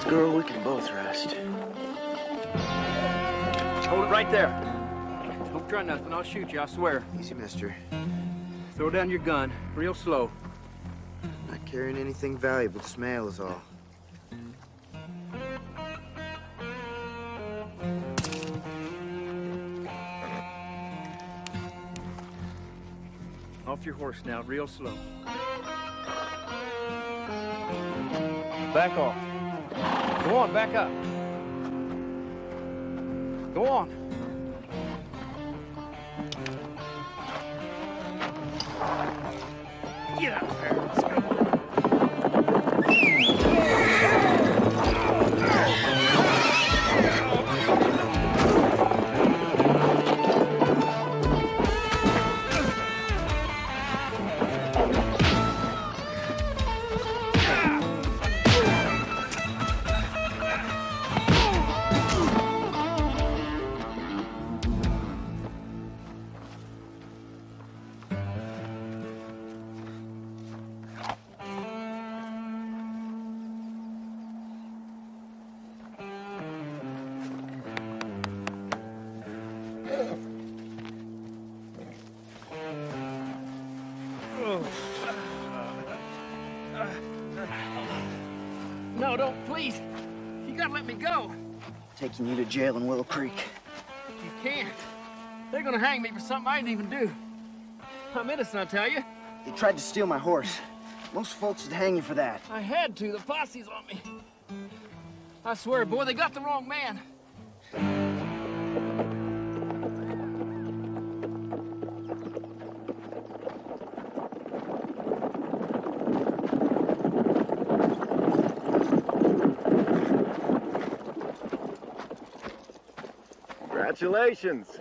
girl, we can both rest. Hold it right there. Don't try nothing. I'll shoot you, I swear. Easy, mister. Throw down your gun, real slow. Not carrying anything valuable to mail is all. Off your horse now, real slow. Back off. Go on, back up. Go on. Get out of there. Let's go. No, don't, please. You gotta let me go. Taking you to jail in Willow Creek. You can't. They're gonna hang me for something I didn't even do. I'm innocent, I tell you. They tried to steal my horse. Most folks would hang you for that. I had to. The posse's on me. I swear, boy, they got the wrong man. Congratulations.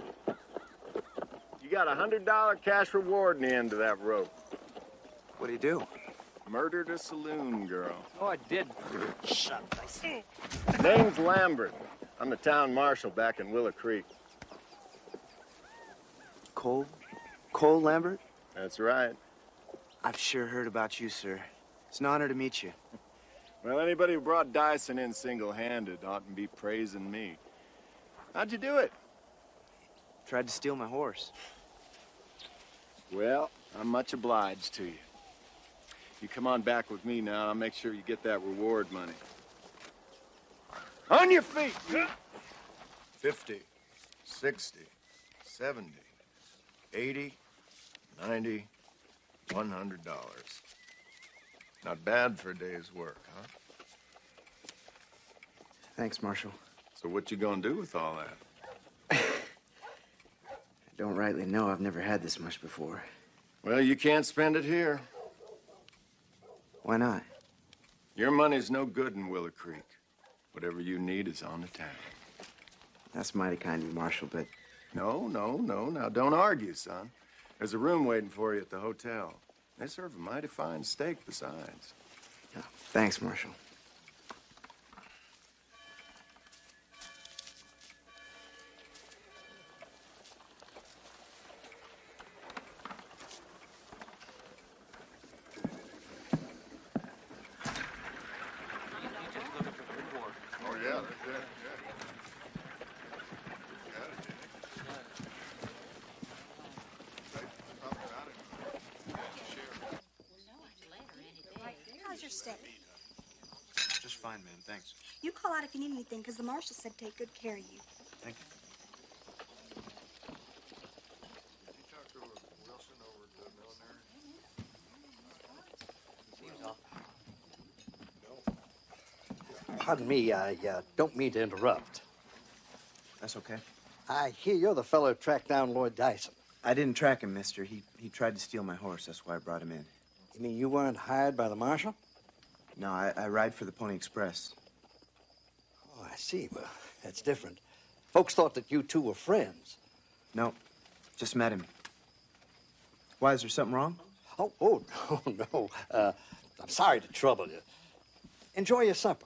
You got a $100 cash reward in the end of that rope. What'd he do? Murdered a saloon girl. Oh, I did. Shut up. Name's Lambert. I'm the town marshal back in Willow Creek. Cole? Cole Lambert? That's right. I've sure heard about you, sir. It's an honor to meet you. Well, anybody who brought Dyson in single-handed ought to be praising me. How'd you do it? Tried to steal my horse. Well, I'm much obliged to you. You come on back with me now. I'll make sure you get that reward money. On your feet! 50, 60, 70, 80, 90, $100. Not bad for a day's work, huh? Thanks, Marshal. So what you gonna do with all that? I don't rightly know. I've never had this much before. Well, you can't spend it here. Why not? Your money's no good in Willow Creek. Whatever you need is on the town. That's mighty kind of you, Marshal, but... No. Now, don't argue, son. There's a room waiting for you at the hotel. They serve a mighty fine steak besides. No, thanks, Marshal. How's your step? Just fine, ma'am. Thanks. You call out if you need anything, because the marshal said take good care of you. Thank you. Did you talk to Wilson over at the millinery? No. Pardon me, I don't mean to interrupt. That's okay. I hear you're the fellow who tracked down Lloyd Dyson. I didn't track him, mister. He tried to steal my horse. That's why I brought him in. You mean you weren't hired by the marshal? No, I ride for the Pony Express. Oh, I see. Well, that's different. Folks thought that you two were friends. No, just met him. Why, is there something wrong? Oh, no. I'm sorry to trouble you. Enjoy your supper.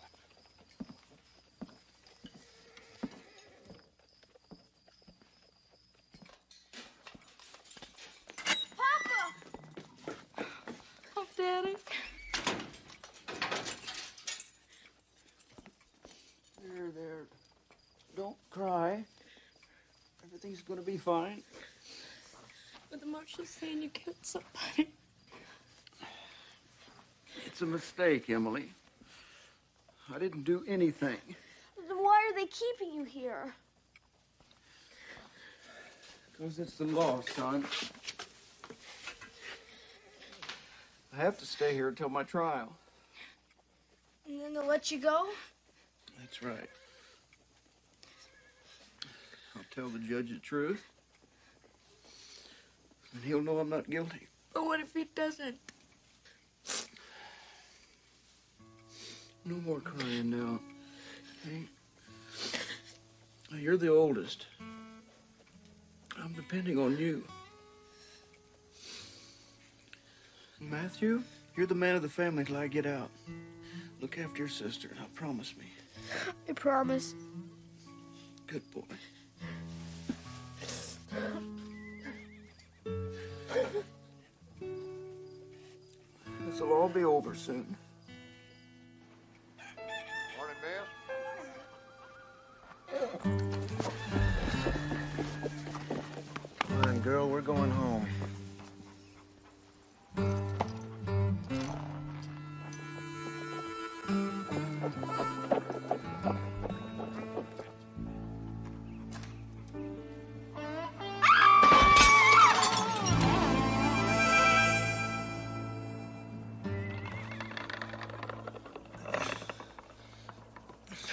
Don't cry. Everything's gonna be fine. But the marshal's saying you killed somebody. It's a mistake, Emily. I didn't do anything. Then why are they keeping you here? Because it's the law, son. I have to stay here until my trial. And then they'll let you go? That's right. I'll tell the judge the truth. And he'll know I'm not guilty. But what if he doesn't? No more crying now. Okay? Now, you're the oldest. I'm depending on you. And Matthew, you're the man of the family till I get out. Look after your sister, now promise me. I promise. Good boy. This'll all be over soon. Morning, Bill. Come on, girl, we're going home.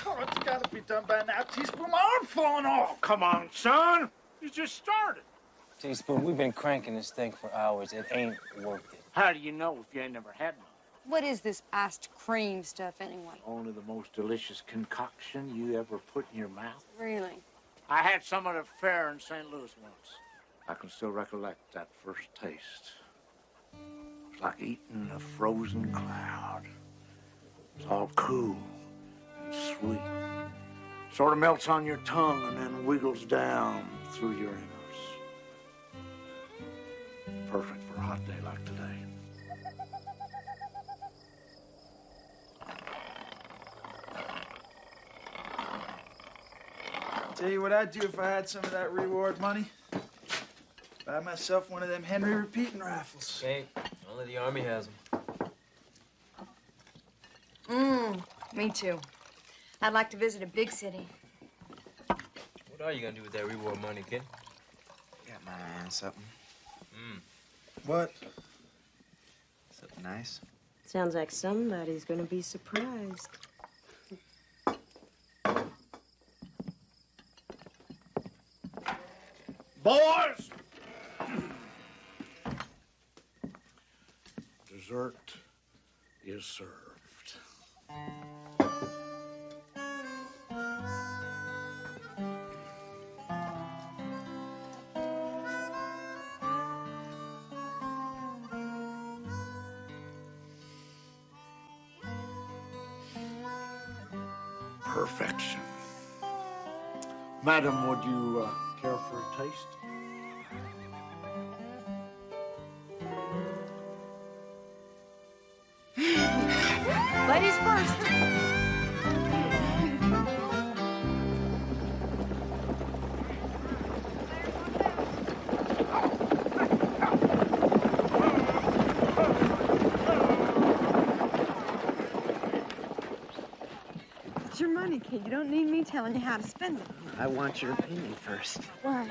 Oh, it's gotta be done by now. Teaspoon, my arm's falling off. Come on, son. You just started. Teaspoon, we've been cranking this thing for hours. It ain't worth it. How do you know if you ain't never had one? What is this iced cream stuff anyway? Only the most delicious concoction you ever put in your mouth. Really? I had some at a fair in St. Louis once. I can still recollect that first taste. It was like eating a frozen cloud. It's all cool and sweet. Sort of melts on your tongue and then wiggles down through your innards. Perfect for a hot day like today. Tell you what I'd do if I had some of that reward money. Buy myself one of them Henry repeating rifles. Okay, only the Army has Mm, me too. I'd like to visit a big city. What are you gonna do with that reward money, kid? Got my eye on something. What? Something nice. Sounds like somebody's gonna be surprised. Boys! Dessert is served. Perfection. Madam, would you care for a taste? Ladies first. It's your money, kid. You don't need me telling you how to spend it. I want your opinion first. Why?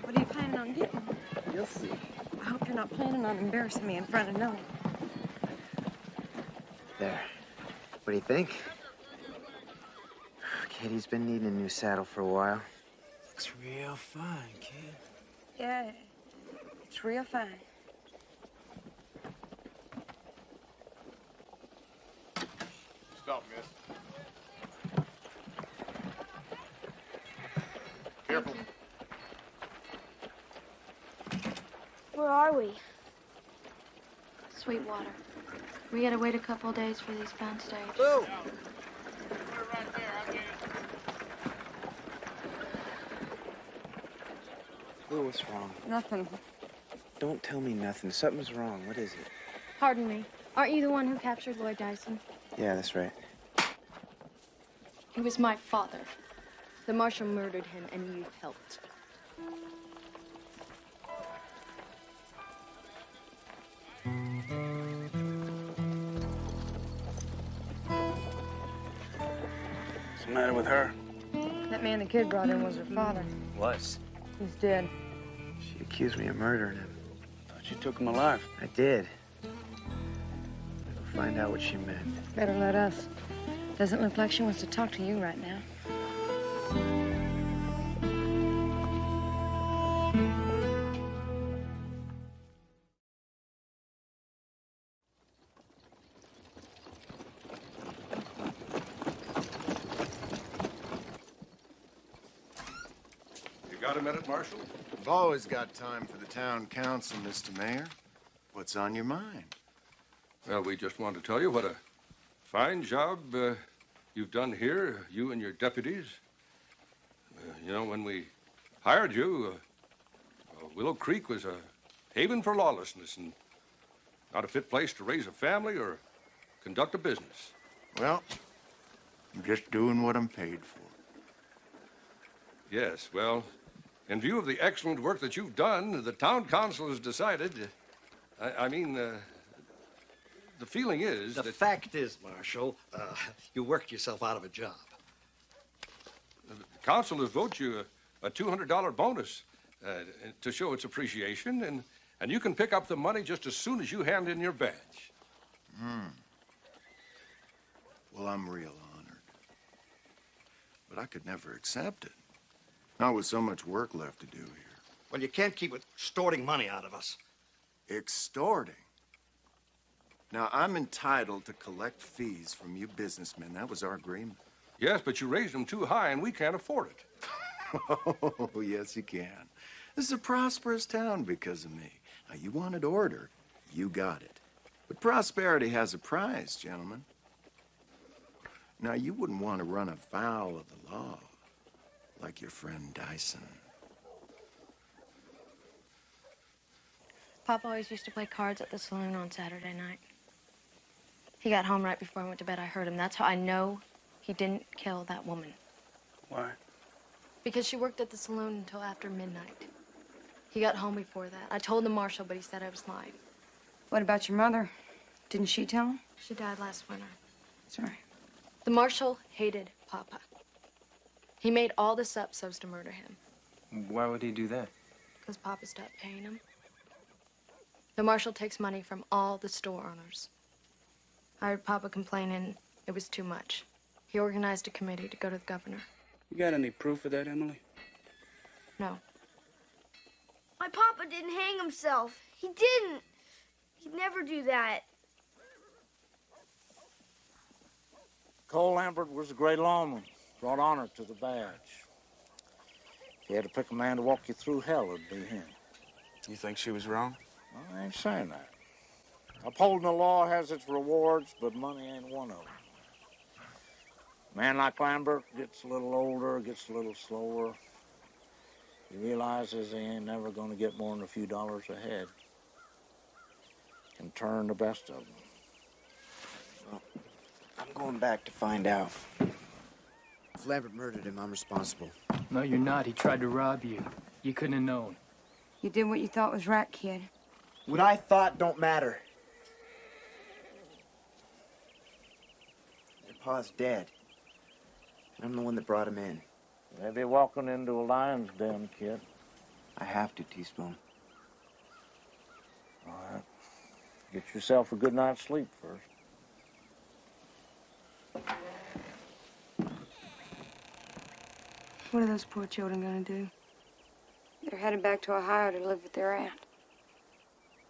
What are you planning on getting? You'll see. I hope you're not planning on embarrassing me in front of no one. There. What do you think? Katie's been needing a new saddle for a while. Looks real fine, kid. Yeah, it's real fine. Stop, miss. Careful. Where are we? Sweetwater. We gotta wait a couple of days for these pound stage. Boo! Boo, what's wrong? Nothing. Don't tell me nothing. Something's wrong. What is it? Pardon me. Aren't you the one who captured Lloyd Dyson? Yeah, that's right. He was my father. The marshal murdered him, and you helped. What's the matter with her? That man the kid brought in was her father. Was? He's dead. She accused me of murdering him. Thought you took him alive. I did. We'll find out what she meant. Better let us. Doesn't look like she wants to talk to you right now. Got a minute, Marshal? I've always got time for the town council, Mr. Mayor. What's on your mind? Well, we just want to tell you what a fine job you've done here, you and your deputies. You know, when we hired you, Willow Creek was a haven for lawlessness and not a fit place to raise a family or conduct a business. Well, I'm just doing what I'm paid for. Yes, well, in view of the excellent work that you've done, the town council has decided, the feeling is The fact is, Marshal, you worked yourself out of a job. The council has voted you a $200 bonus to show its appreciation, and you can pick up the money just as soon as you hand in your badge. Well, I'm real honored. But I could never accept it. Not with so much work left to do here. Well, you can't keep extorting money out of us. Extorting? Now, I'm entitled to collect fees from you businessmen. That was our agreement. Yes, but you raised them too high, and we can't afford it. Oh, yes, you can. This is a prosperous town because of me. Now, you wanted order. You got it. But prosperity has a price, gentlemen. Now, you wouldn't want to run afoul of the law. Like your friend Dyson. Papa always used to play cards at the saloon on Saturday night. He got home right before I went to bed. I heard him. That's how I know he didn't kill that woman. Why? Because she worked at the saloon until after midnight. He got home before that. I told the marshal, but he said I was lying. What about your mother? Didn't she tell him? She died last winter. Sorry. The marshal hated Papa. He made all this up so as to murder him. Why would he do that? Because Papa stopped paying him. The marshal takes money from all the store owners. I heard Papa complaining it was too much. He organized a committee to go to the governor. You got any proof of that, Emily? No. My Papa didn't hang himself. He didn't. He'd never do that. Cole Lambert was a great lawman. Brought honor to the badge. If you had to pick a man to walk you through hell, it'd be him. You think she was wrong? Well, I ain't saying that. Upholding the law has its rewards, but money ain't one of them. A man like Lambert gets a little older, gets a little slower. He realizes he ain't never going to get more than a few dollars ahead. Can turn the best of them. Well, I'm going back to find out. If Lambert murdered him, I'm responsible. No, you're not. He tried to rob you. You couldn't have known. You did what you thought was right, kid. What I thought don't matter. Your pa's dead. I'm the one that brought him in. Maybe walking into a lion's den, kid. I have to, Teaspoon. All right. Get yourself a good night's sleep first. What are those poor children gonna do? They're headed back to Ohio to live with their aunt.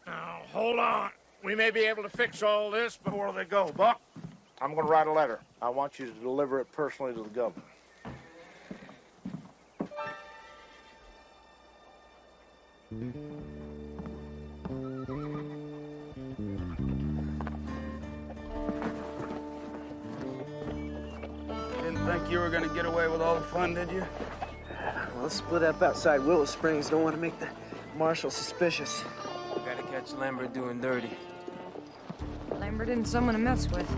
Now, hold on. We may be able to fix all this before they go. Buck, I'm going to write a letter. I want you to deliver it personally to the governor. Didn't think you were gonna get away with all the fun, did you? Well, let's split up outside Willow Springs. Don't want to make the marshal suspicious. Gotta catch Lambert doing dirty. Lambert isn't someone to mess with.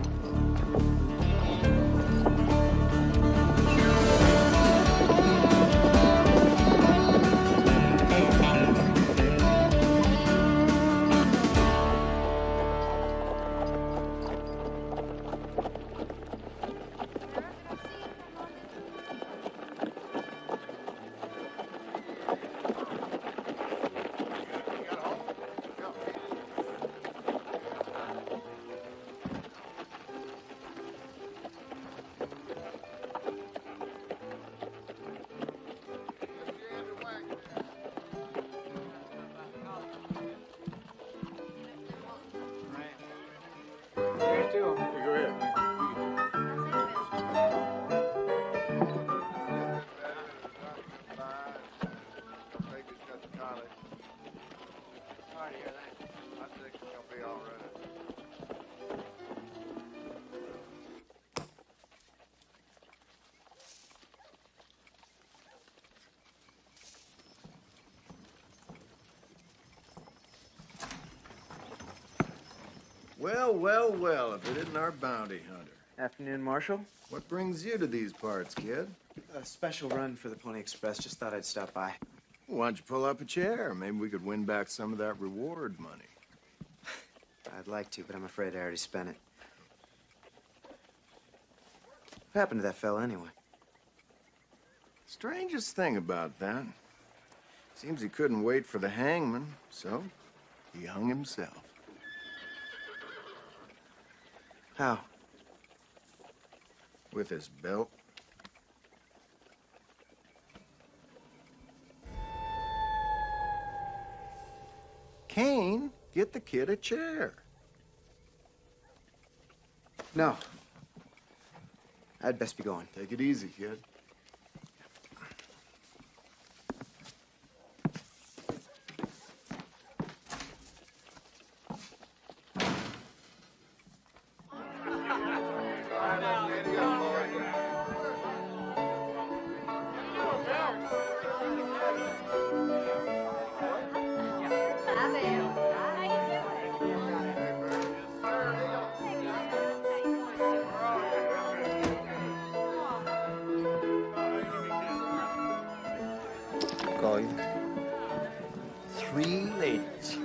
Well, well, well, if it isn't our bounty hunter. Afternoon, Marshal. What brings you to these parts, kid? A special run for the Pony Express. Just thought I'd stop by. Why don't you pull up a chair? Maybe we could win back some of that reward money. I'd like to, but I'm afraid I already spent it. What happened to that fella, anyway? Strangest thing about that. Seems he couldn't wait for the hangman, so he hung himself. How? With his belt. Kane, get the kid a chair. No. I'd best be going. Take it easy, kid. Call you. 3 ladies.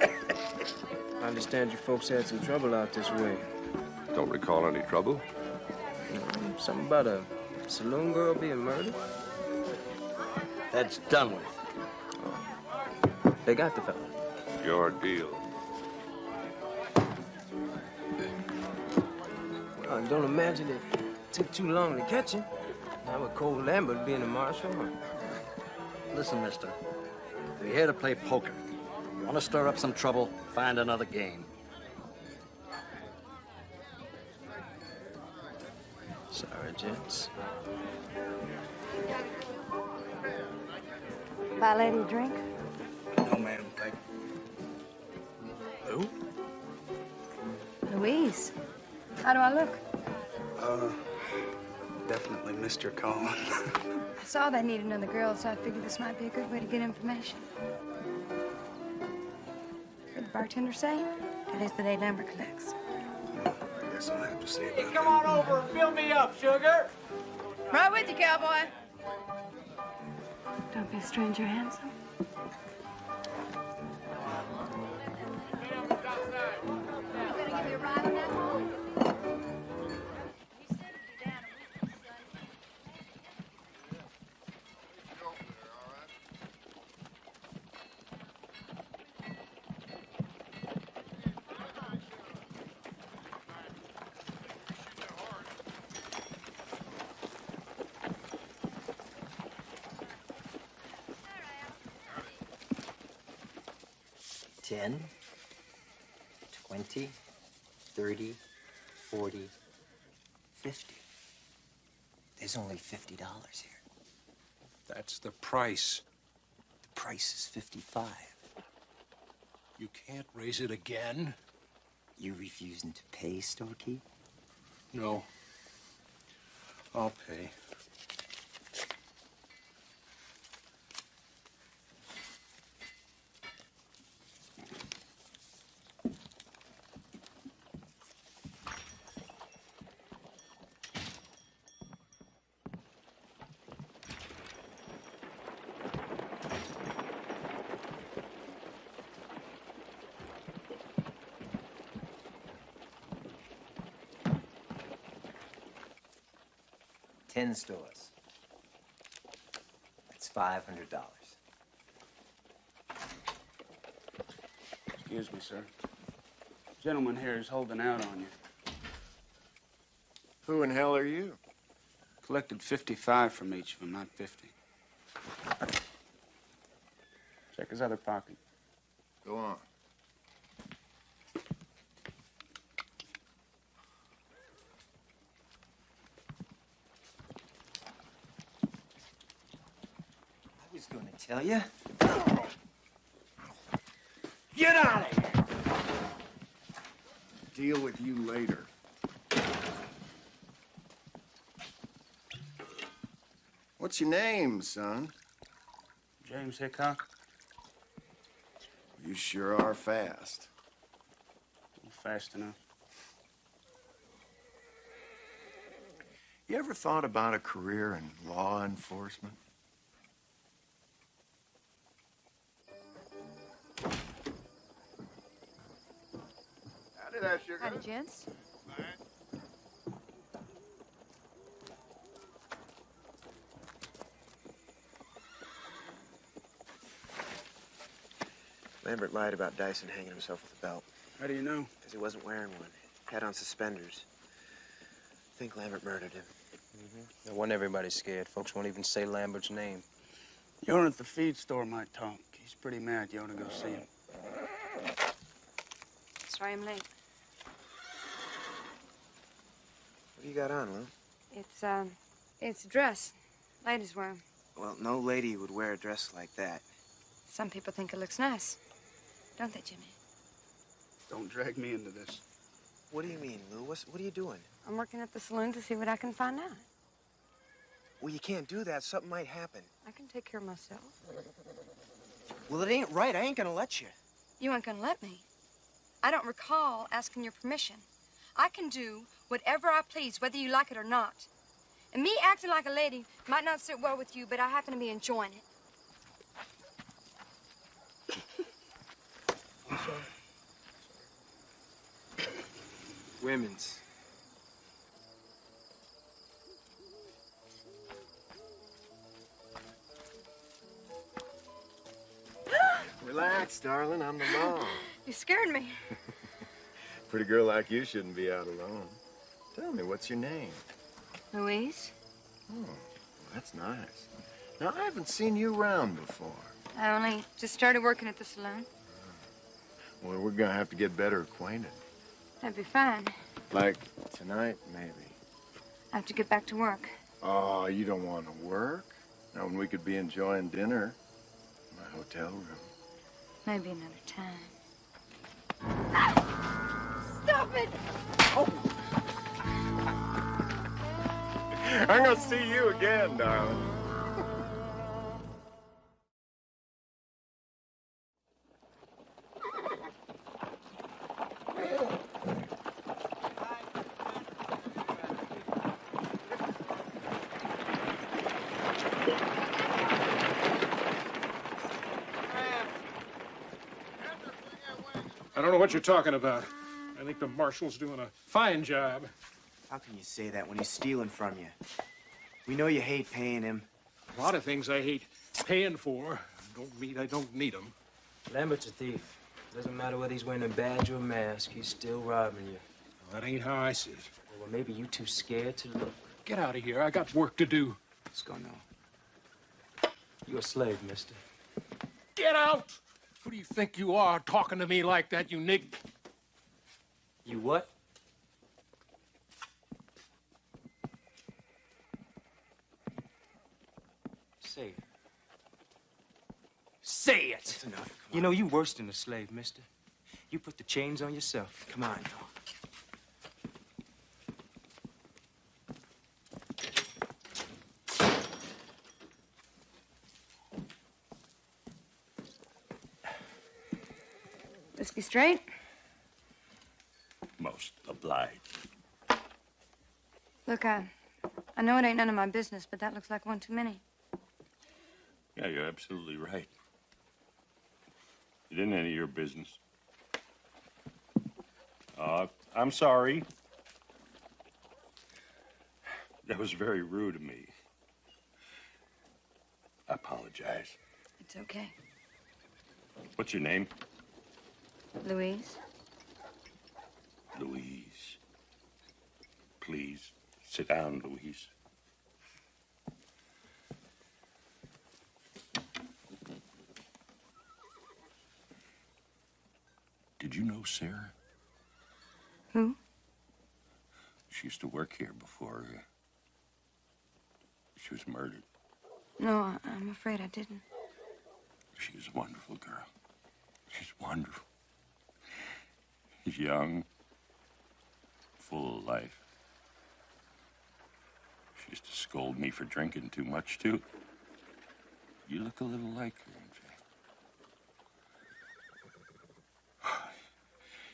I understand you folks had some trouble out this way. Don't recall any trouble? Something about a saloon girl being murdered? That's done with. They got the fella. Your deal. Well, I don't imagine it took too long to catch him. Now with Cole Lambert being a marshal. Listen, mister. We're here to play poker. You want to stir up some trouble, find another game. Sorry, gents. Buy a lady a drink? No, ma'am. Thank you. Who? Louise. How do I look? Definitely missed your call. I saw they need another girl, so I figured this might be a good way to get information. Did the bartender say? It is the day Lambert collects. I guess I'll have to see about Come on over and fill me up, sugar. Right with you, cowboy. Don't be a stranger, handsome. $10, $20, $30, $40, $50. There's only $50 here. That's the price. The price is 55. You can't raise it again? You refusing to pay, storekeep? No. I'll pay. $10 stores. That's $500. Excuse me, sir. Gentleman here is holding out on you. Who in hell are you? Collected 55 from each of them, not 50. Check his other pocket. Go on. I was going to tell you. Get out of here! Deal with you later. What's your name, son? James Hickok. You sure are fast. fast enough. You ever thought about a career in law enforcement? Howdy there, sugar. Howdy, gents. Lambert lied about Dyson hanging himself with a belt. How do you know? Because he wasn't wearing one. Had on suspenders. I think Lambert murdered him. No wonder everybody's scared. Folks won't even say Lambert's name. The owner at the feed store might talk. He's pretty mad. You ought to go see him. Sorry I'm late. What do you got on, Lou? It's a dress. Ladies wear 'em. Well, no lady would wear a dress like that. Some people think it looks nice. Don't they, Jimmy? Don't drag me into this. What do you mean, Lou? What are you doing? I'm working at the saloon to see what I can find out. Well, you can't do that. Something might happen. I can take care of myself. Well, it ain't right. I ain't gonna let you. You ain't gonna let me. I don't recall asking your permission. I can do whatever I please, whether you like it or not. And me acting like a lady might not sit well with you, but I happen to be enjoying it. Women's. Relax, darling. I'm the mom. You scared me. Pretty girl like you shouldn't be out alone. Tell me, what's your name? Louise? Oh, that's nice. Now, I haven't seen you around before. I only just started working at the saloon. Well, we're gonna have to get better acquainted. That'd be fine. Like tonight, maybe. I have to get back to work. Oh, you don't want to work? Now, when we could be enjoying dinner in my hotel room. Maybe another time. Stop it! Oh. I'm gonna see you again, darling. I don't know what you're talking about. I think the marshal's doing a fine job. How can you say that when he's stealing from you? We know you hate paying him. A lot of things I hate paying for. I don't need them. Lambert's a thief. Doesn't matter whether he's wearing a badge or a mask, he's still robbing you. Well, that ain't how I see it. Well, maybe you too scared to look. Get out of here. I got work to do. Let's go now. You're a slave, mister. Get out! Who do you think you are, talking to me like that, you nig... You what? Say it. Say it! That's enough. You know, you worse than a slave, mister. You put the chains on yourself. Come on. Whiskey straight? Most obliged. Look, I know it ain't none of my business, but that looks like one too many. Yeah, you're absolutely right. It isn't any of your business. I'm sorry. That was very rude of me. I apologize. It's okay. What's your name? Louise? Louise. Please, sit down, Louise. Did you know Sarah? Who? She used to work here before she was murdered. No, I'm afraid I didn't. She was a wonderful girl. She's wonderful. She's young, full of life. She used to scold me for drinking too much, too. You look a little like her, Jack.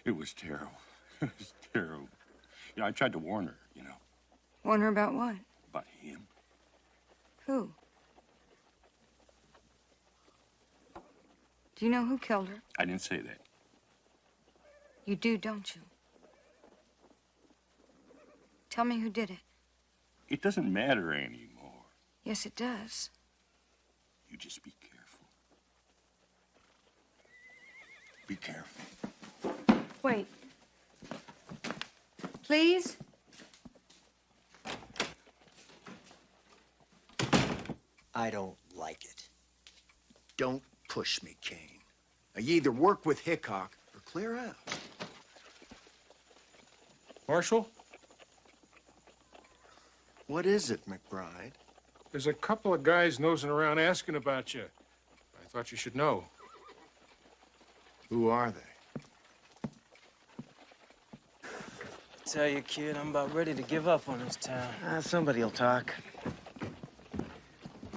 It was terrible. It's terrible. You know, I tried to warn her, you know. Warn her about what? About him. Who? Do you know who killed her? I didn't say that. You do, don't you? Tell me who did it. It doesn't matter anymore. Yes, it does. You just be careful. Be careful. Wait. Please? I don't like it. Don't push me, Kane. Now, you either work with Hickok or clear out. Marshal? What is it, McBride? There's a couple of guys nosing around asking about you. I thought you should know. Who are they? Tell you, kid, I'm about ready to give up on this town. Somebody'll talk.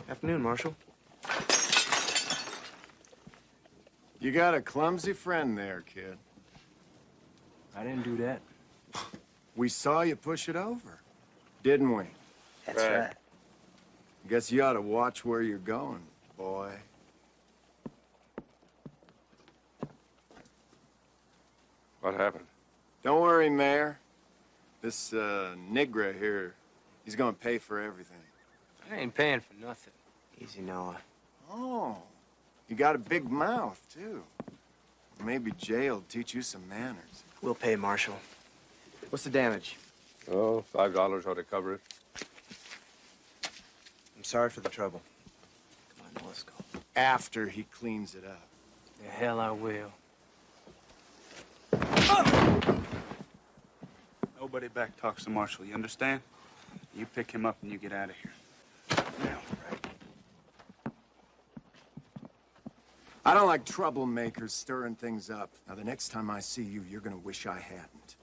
Afternoon, Marshal. You got a clumsy friend there, kid. I didn't do that. We saw you push it over, didn't we? That's right. Guess you ought to watch where you're going, boy. What happened? Don't worry, Mayor. This, Nigra here, he's gonna pay for everything. I ain't paying for nothing. Easy, Noah. Oh, you got a big mouth, too. Maybe jail'll teach you some manners. We'll pay, Marshal. What's the damage? Oh, $5 ought to cover it. I'm sorry for the trouble. Come on, let's go. After he cleans it up. The hell I will. Nobody back talks to Marshal, you understand? You pick him up and you get out of here. Now. I don't like troublemakers stirring things up. Now, the next time I see you, you're gonna wish I hadn't.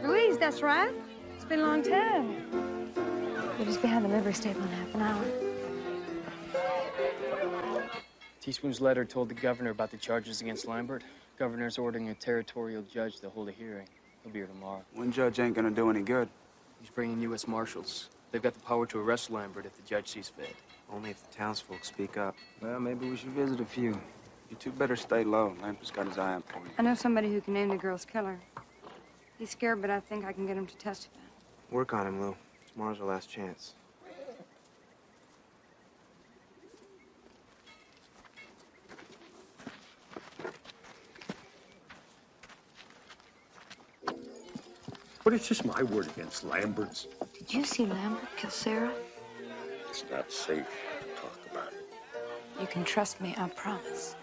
Louise, that's right. It's been a long time. We'll just be behind the livery stable in half an hour. Teaspoon's letter told the governor about the charges against Lambert. Governor's ordering a territorial judge to hold a hearing. He'll be here tomorrow. One judge ain't gonna do any good. He's bringing U.S. Marshals. They've got the power to arrest Lambert if the judge sees fit. Only if the townsfolk speak up. Well, maybe we should visit a few. You two better stay low. Lambert's got his eye on you. I know somebody who can name the girl's killer. He's scared, but I think I can get him to testify. Work on him, Lou. Tomorrow's our last chance. But it's just my word against Lambert's. Did you see Lambert kill Sarah? It's not safe to talk about it. You can trust me, I promise.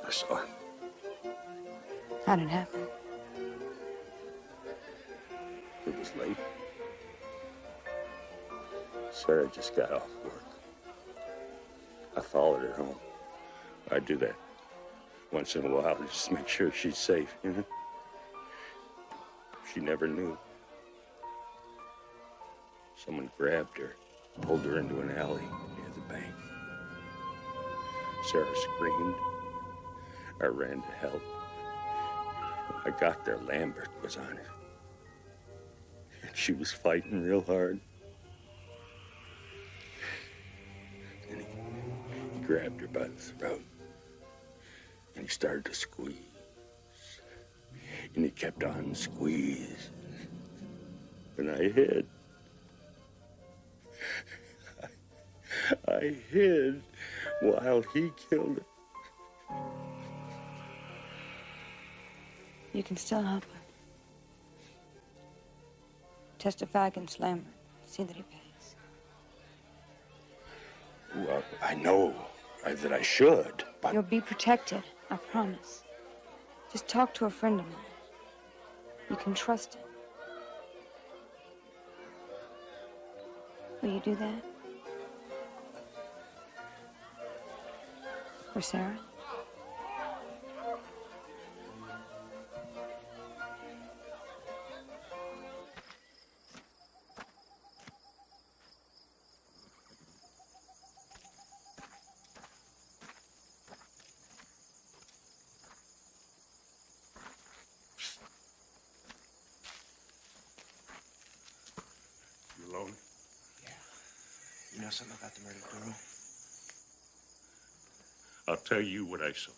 I saw him. How did it happen? It was late. Sarah just got off work. I followed her home. I do that once in a while just to make sure she's safe, you know? She never knew. Someone grabbed her, pulled her into an alley near the bank. Sarah screamed. I ran to help. When I got there, Lambert was on her. And she was fighting real hard. And he grabbed her by the throat. And he started to squeeze. And he kept on squeezing. And I hid. I hid while he killed her. You can still help her. Testify against Lambert. See that he pays. Well, I know that I should, but... You'll be protected, I promise. Just talk to a friend of mine. You can trust him. Will you do that? For Sarah? You alone? You know something about the murdered girl? I'll tell you what I saw,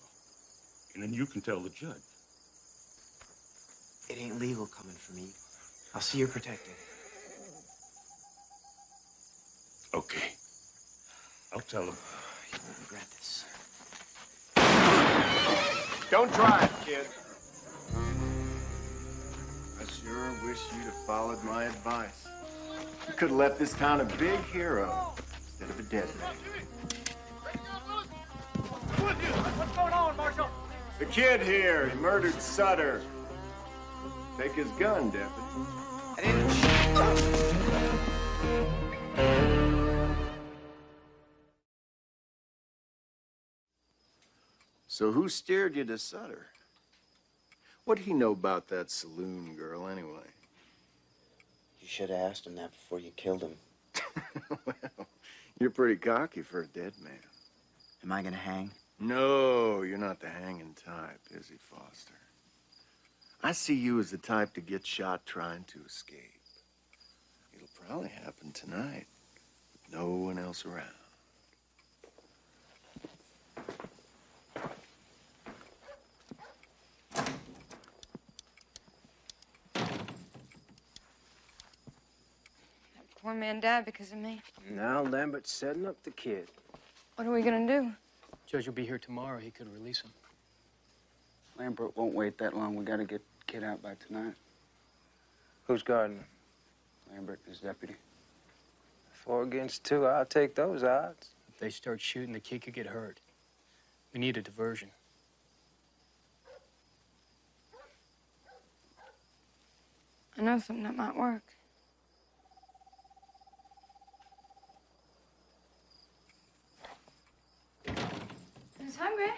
and then you can tell the judge. It ain't legal coming for me. I'll see you're protected. Okay. I'll tell him. You won't regret this. Don't try it, kid. I sure wish you'd have followed my advice. You could have left this town a big hero instead of a dead man. What's going on, Marshal? The kid here, he murdered Sutter. Take his gun, deputy. I didn't... So who steered you to Sutter? What'd he know about that saloon girl, anyway? You should have asked him that before you killed him. Well, you're pretty cocky for a dead man. Am I gonna hang? No, you're not the hanging type, is he, Foster? I see you as the type to get shot trying to escape. It'll probably happen tonight, with no one else around. Poor man died because of me. Now Lambert's setting up the kid. What are we gonna do? Judge will be here tomorrow. He could release him. Lambert won't wait that long. We gotta get the kid out by tonight. Who's guarding him? Lambert and his deputy. 4 against 2. I'll take those odds. If they start shooting, the kid could get hurt. We need a diversion. I know something that might work. Who's hungry?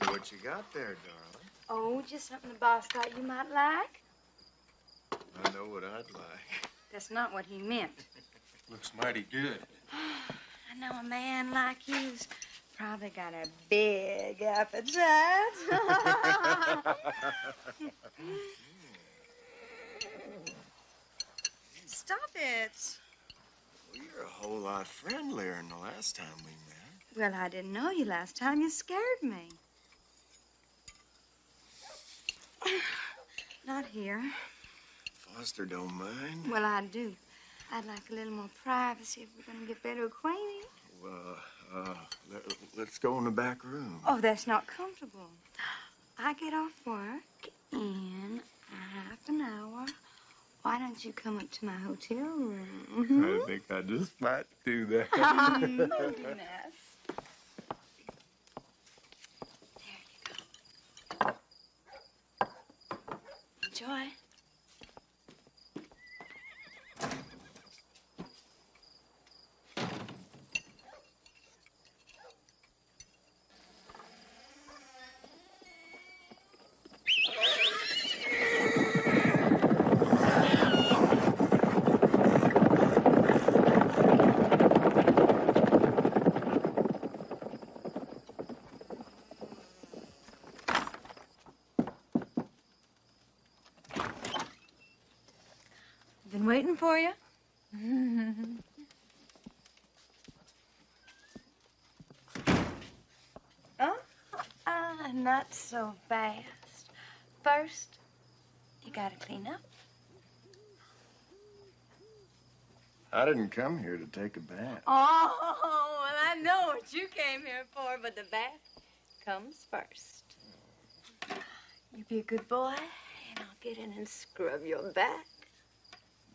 What you got there, darling? Oh, just something the boss thought you might like. I know what I'd like. That's not what he meant. Looks mighty good. I know a man like you's probably got a big appetite. Stop it. Well, you're a whole lot friendlier than the last time we met. Well, I didn't know you last time. You scared me. Not here. Foster don't mind. Well, I do. I'd like a little more privacy if we're going to get better acquainted. Well, let's go in the back room. Oh, that's not comfortable. I get off work in half an hour. Why don't you come up to my hotel room? I think I just might do that. Oh, goodness. There you go. Enjoy. Been waiting for you. Not so fast. First, you gotta clean up. I didn't come here to take a bath. Oh, well, I know what you came here for, but the bath comes first. You be a good boy, and I'll get in and scrub your back.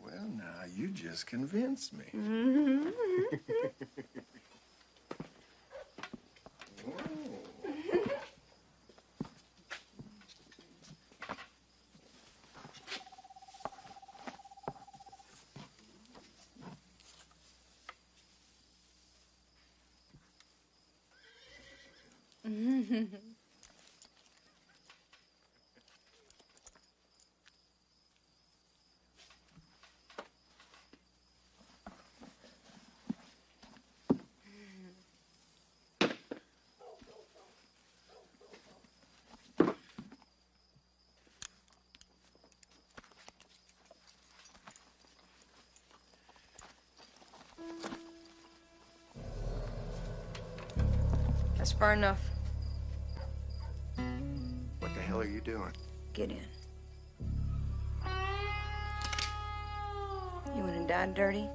Well, now, you just convinced me. Mm-hmm. That's far enough. What the hell are you doing? Get in. You wanna die dirty?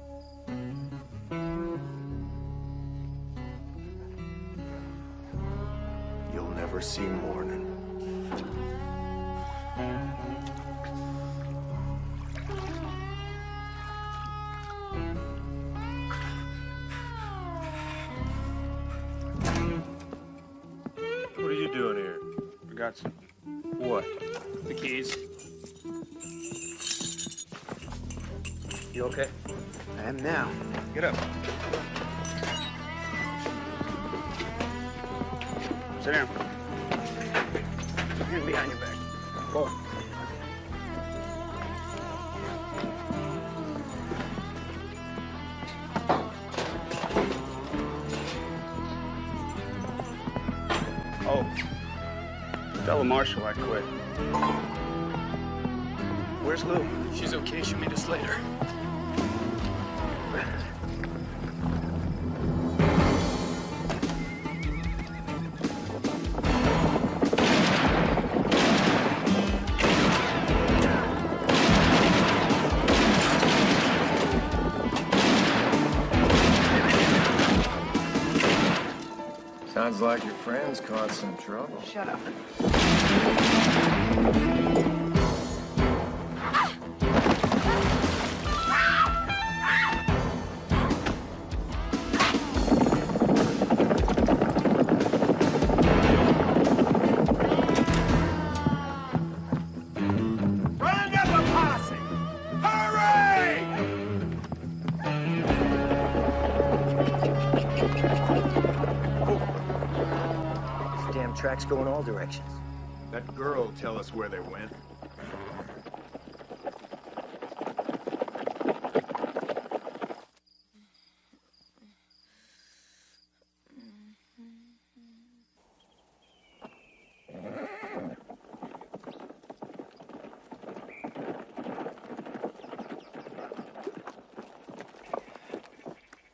You'll never see morning. What are you doing here? I got something. What? The keys. You okay? I am now. Get up. Sit down. Hands behind your back. Forward. Oh. Tell the marshal I quit. Where's Lou? She's okay. She'll meet us later. Sounds like your friends caught some trouble. Shut up. Round up a posse! Hurry! These damn tracks go in all directions. That girl will tell us where they went.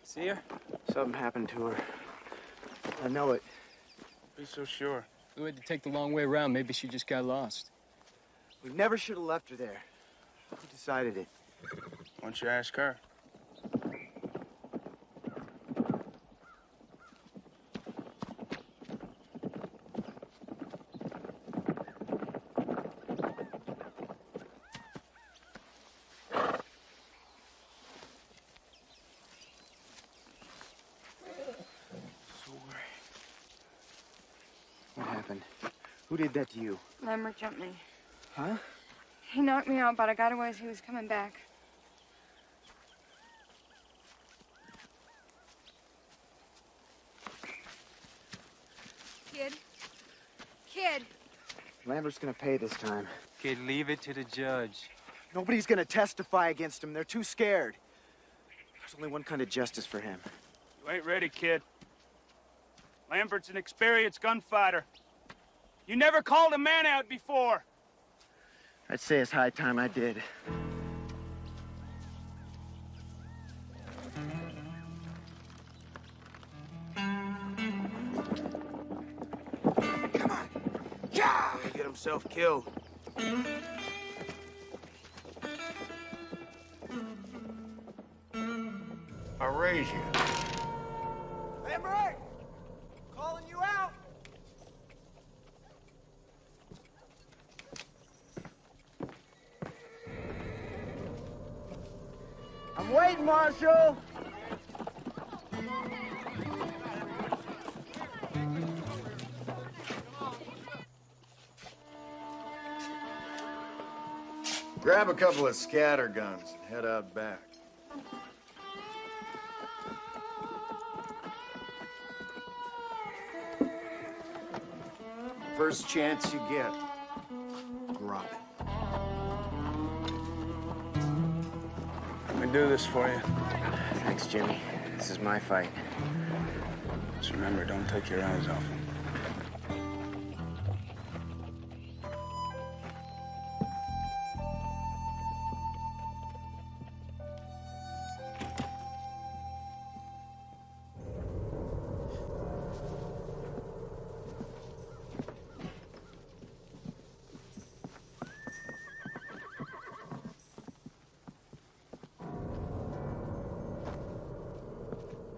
See her? Something happened to her. I know it. Be so sure. We had to take the long way around. Maybe she just got lost. We never should have left her there. Who decided it? Why don't you ask her? What happened? Who did that to you? Lambert jumped me. Huh? He knocked me out, but I got away as he was coming back. Kid. Kid. Lambert's gonna pay this time. Kid, leave it to the judge. Nobody's gonna testify against him. They're too scared. There's only one kind of justice for him. You ain't ready, kid. Lambert's an experienced gunfighter. You never called a man out before. I'd say it's high time I did. Come on! Yeah! He'll get himself killed. I'll raise you. Lambert! Calling you out! Wait, Marshal! Grab a couple of scatter guns and head out back. First chance you get, drop it. Let me do this for you. Thanks, Jimmy. This is my fight. Just remember, don't take your eyes off him.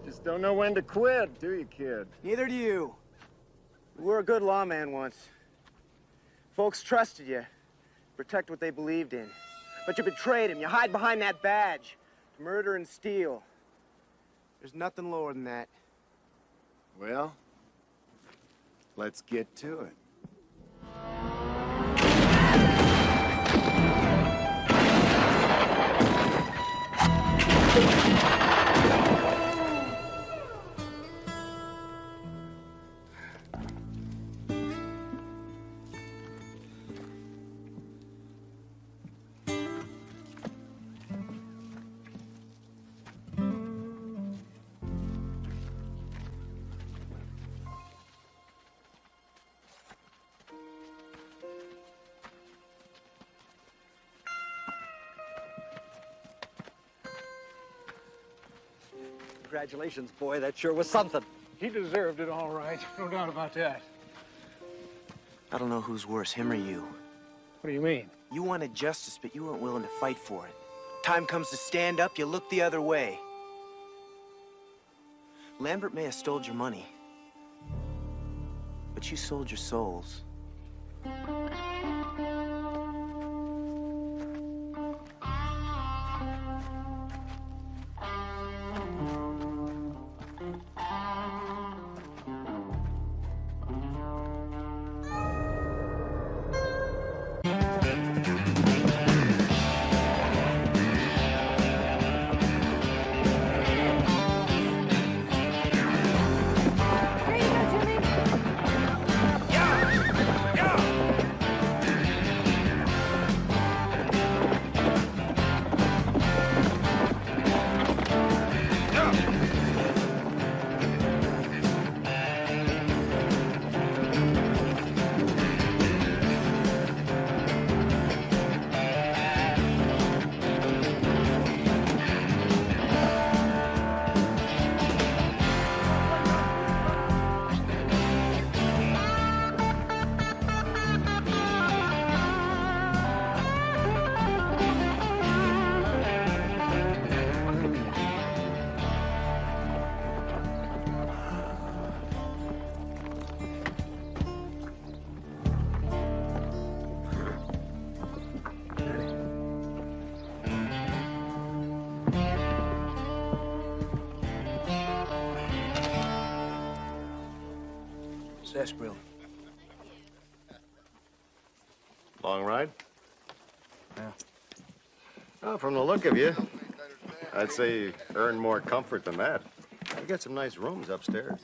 Just don't know when to quit, do you, kid? Neither do you. You were a good lawman once. Folks trusted you. Protect what they believed in. But you betrayed them. You hide behind that badge. To murder and steal. There's nothing lower than that. Well, let's get to it. Congratulations, boy. That sure was something. He deserved it all right. No doubt about that. I don't know who's worse, him or you. What do you mean? You wanted justice, but you weren't willing to fight for it. Time comes to stand up, you look the other way. Lambert may have stole your money, but you sold your souls. Sarsaparilla. Long ride? Yeah. Well, from the look of you, I'd say you earned more comfort than that. You got some nice rooms upstairs.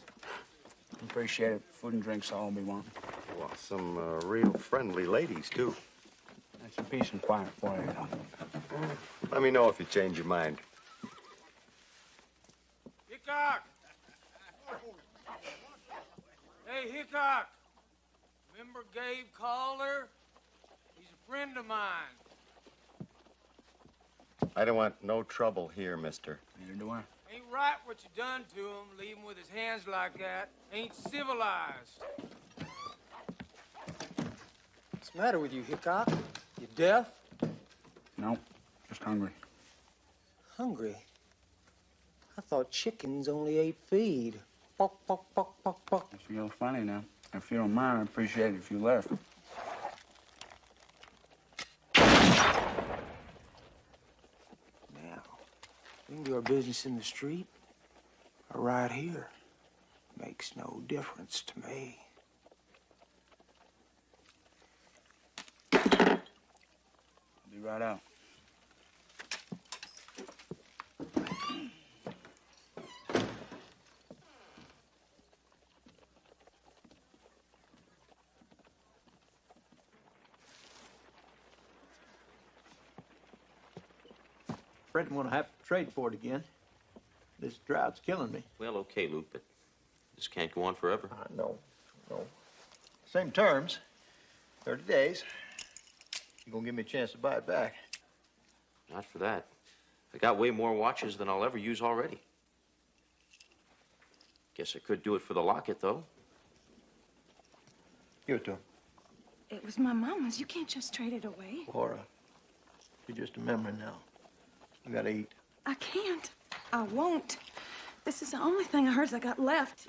Appreciate it. Food and drinks all we want. Well, some real friendly ladies, too. That's some peace and quiet for you, know. Let me know if you change your mind. Hickok! Hey, Hickok! Remember Gabe Calder? He's a friend of mine. I don't want no trouble here, mister. Neither do I. Ain't right what you done to him, leave him with his hands like that. Ain't civilized. What's the matter with you, Hickok? You deaf? No, just hungry. Hungry? I thought chickens only ate feed. Pock, pock, pock, pock, pock. You feel funny now. If you don't mind, I'd appreciate it if you left. Now, can do our business in the street or right here. Makes no difference to me. I'll be right out. Fred didn't want to have to trade for it again. This drought's killing me. Well, okay, Luke, but this can't go on forever. No. Same terms. 30 days. You gonna give me a chance to buy it back? Not for that. I got way more watches than I'll ever use already. Guess I could do it for the locket, though. Give it to him. It was my mama's. You can't just trade it away. Laura, you're just a memory now. You gotta eat. I can't. I won't. This is the only thing of hers I got left.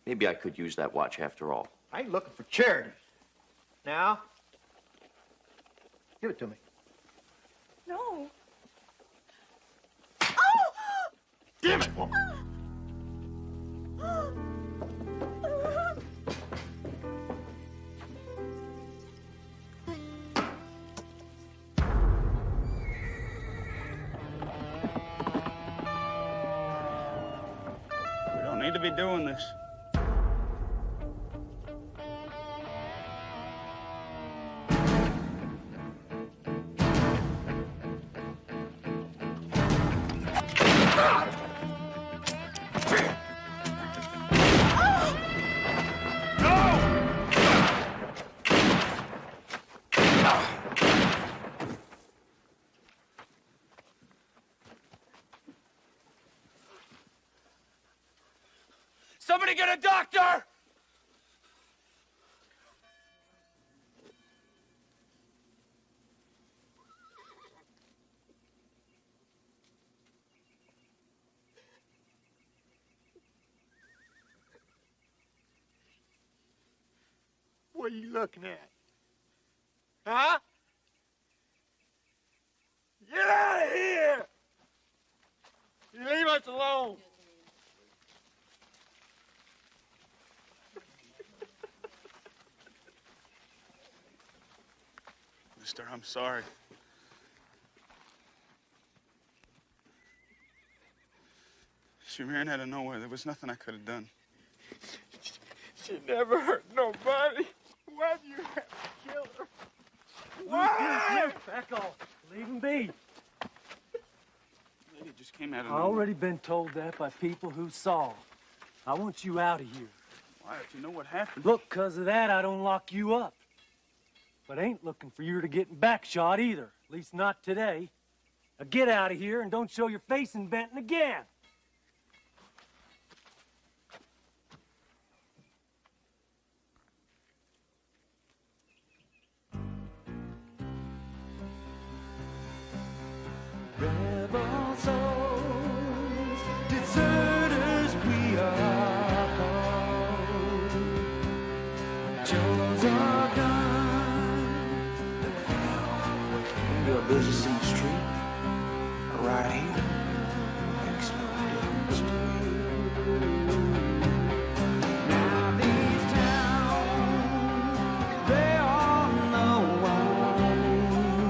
Maybe I could use that watch after all. I ain't looking for charity. Now, give it to me. No. Damn it, woman! We don't need to be doing this. Somebody get a doctor! What are you looking at? Huh? Get out of here! You leave us alone! Mister, I'm sorry. She ran out of nowhere. There was nothing I could have done. She never hurt nobody. Why'd you have to kill her? Why? Back off. Leave him be. Lady just came out of I've nowhere. already been told that by people who saw. I want you out of here. Why, if you know what happened? Look, 'cause of that, I don't lock you up. But I ain't looking for you to get back shot either. At least not today. Now get out of here and don't show your face in Benton again. Rebel souls, deserters we are called. Chose are gone. Your business in the street or right here makes no difference to me. Now these towns, they all know wounds.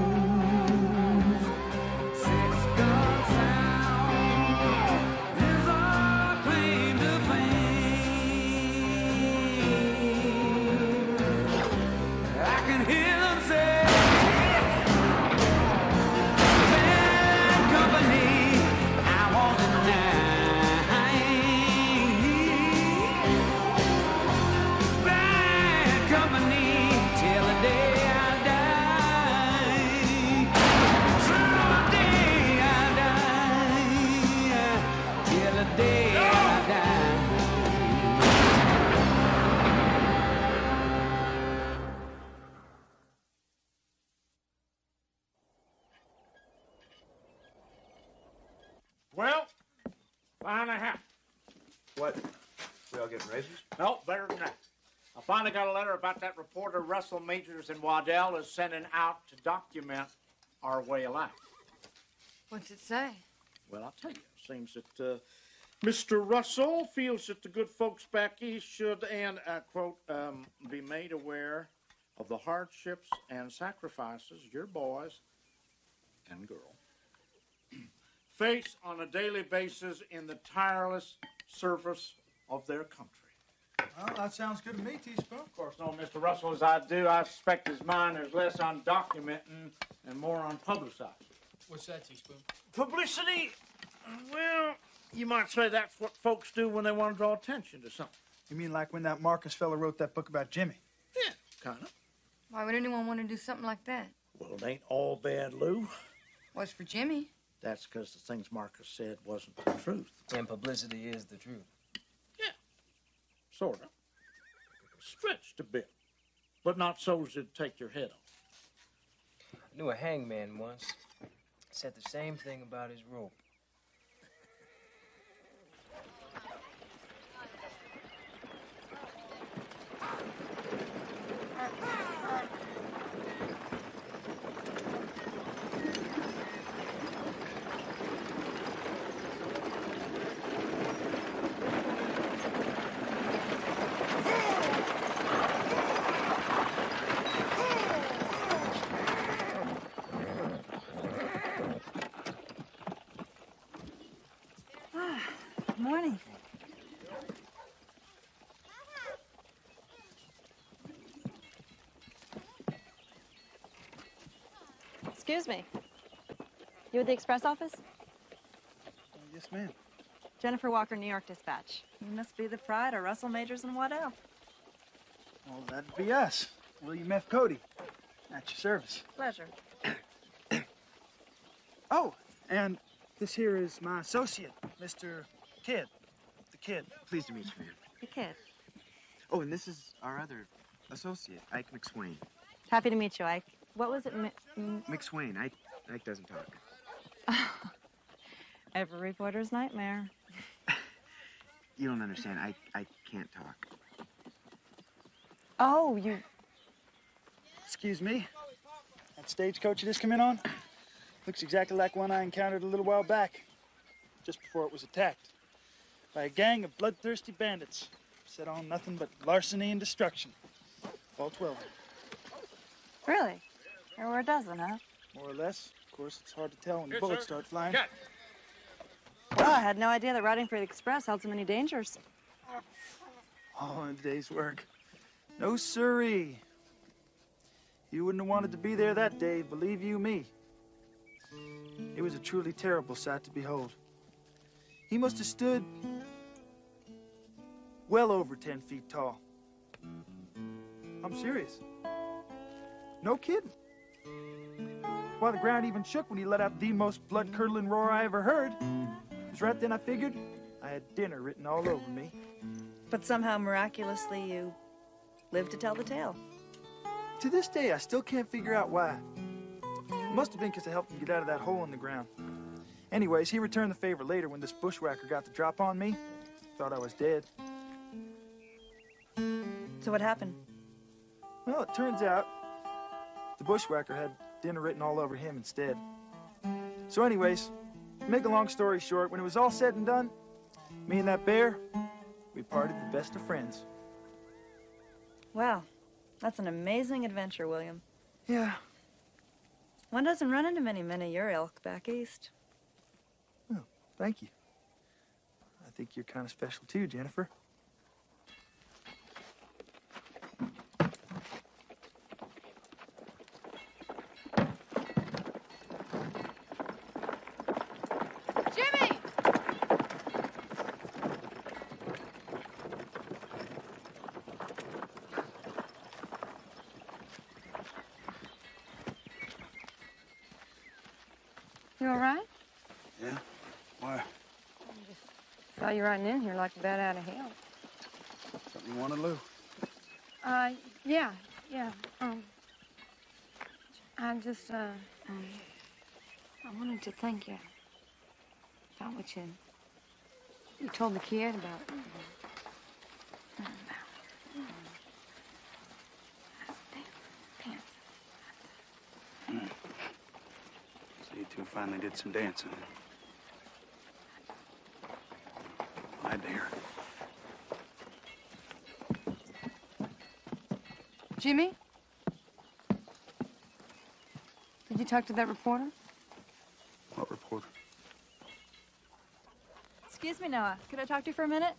Six gun sound is our claim to fame. I can hear them say, "Bad company, I want tonight." Bad company till the day I die. Till the day I die. Till the day I die. Well, finally happened. What? We all getting raises? No, better than that. I finally got a letter about that reporter Russell Majors in Waddell is sending out to document our way of life. What's it say? Well, I'll tell you, it seems that Mr. Russell feels that the good folks back east should, and I quote, be made aware of the hardships and sacrifices your boys and girl face on a daily basis in the tireless service of their country. Well, that sounds good to me, Teaspoon. Of course, no, Mr. Russell, as I do, I suspect his mind is less on documenting and more on publicizing. What's that, Teaspoon? Publicity, well, you might say that's what folks do when they want to draw attention to something. You mean like when that Marcus fella wrote that book about Jimmy? Yeah, kind of. Why would anyone want to do something like that? Well, it ain't all bad, Lou. What's for Jimmy? That's because the things Marcus said wasn't the truth. And publicity is the truth. Sort of. Stretched a bit, but not so as it'd take your head off. I knew a hangman once. Said the same thing about his rope. Good morning. Excuse me. You at the express office? Yes, ma'am. Jennifer Walker, New York Dispatch. You must be the pride of Russell Majors and Waddell. Well, that'd be us. William F. Cody. At your service. Pleasure. Oh, and this here is my associate, Mr. Kidd. The Kid. Pleased to meet you, ma'am. The kid. Oh, and this is our other associate, Ike McSwain. Happy to meet you, Ike. What was it? McSwain. Ike doesn't talk. Every reporter's nightmare. You don't understand. I can't talk. Oh, you... Excuse me. That stagecoach you just come in on looks exactly like one I encountered a little while back, just before it was attacked by a gang of bloodthirsty bandits set on nothing but larceny and destruction. All 12 of them. Really? There were a dozen, huh? More or less. Of course, it's hard to tell when the bullets start flying. Well, I had no idea that riding for the express held so many dangers. All in a day's work. No siree. You wouldn't have wanted to be there that day, believe you me. It was a truly terrible sight to behold. He must have stood well over 10 feet tall. I'm serious. No kidding. Why, the ground even shook when he let out the most blood-curdling roar I ever heard. It was right then I figured I had dinner written all over me. But somehow, miraculously, you lived to tell the tale. To this day, I still can't figure out why. It must have been because I helped him get out of that hole in the ground. Anyways, he returned the favor later when this bushwhacker got the drop on me. Thought I was dead. So what happened? Well, it turns out the bushwhacker had dinner written all over him instead. So anyways, to make a long story short, when it was all said and done, me and that bear, we parted the best of friends. Wow, that's an amazing adventure, William. Yeah. One doesn't run into many men of your ilk back east. Well, thank you. I think you're kind of special too, Jennifer. Jimmy! You all right? Yeah? Why? Saw you riding in here like a bat out of hell. Something you wanted, Lou? Yeah. I just, I wanted to thank you about what you told the kid about. So you two finally did some dancing. glad to hear it. Jimmy? Did you talk to that reporter? What reporter? Excuse me, Noah. Could I talk to you for a minute?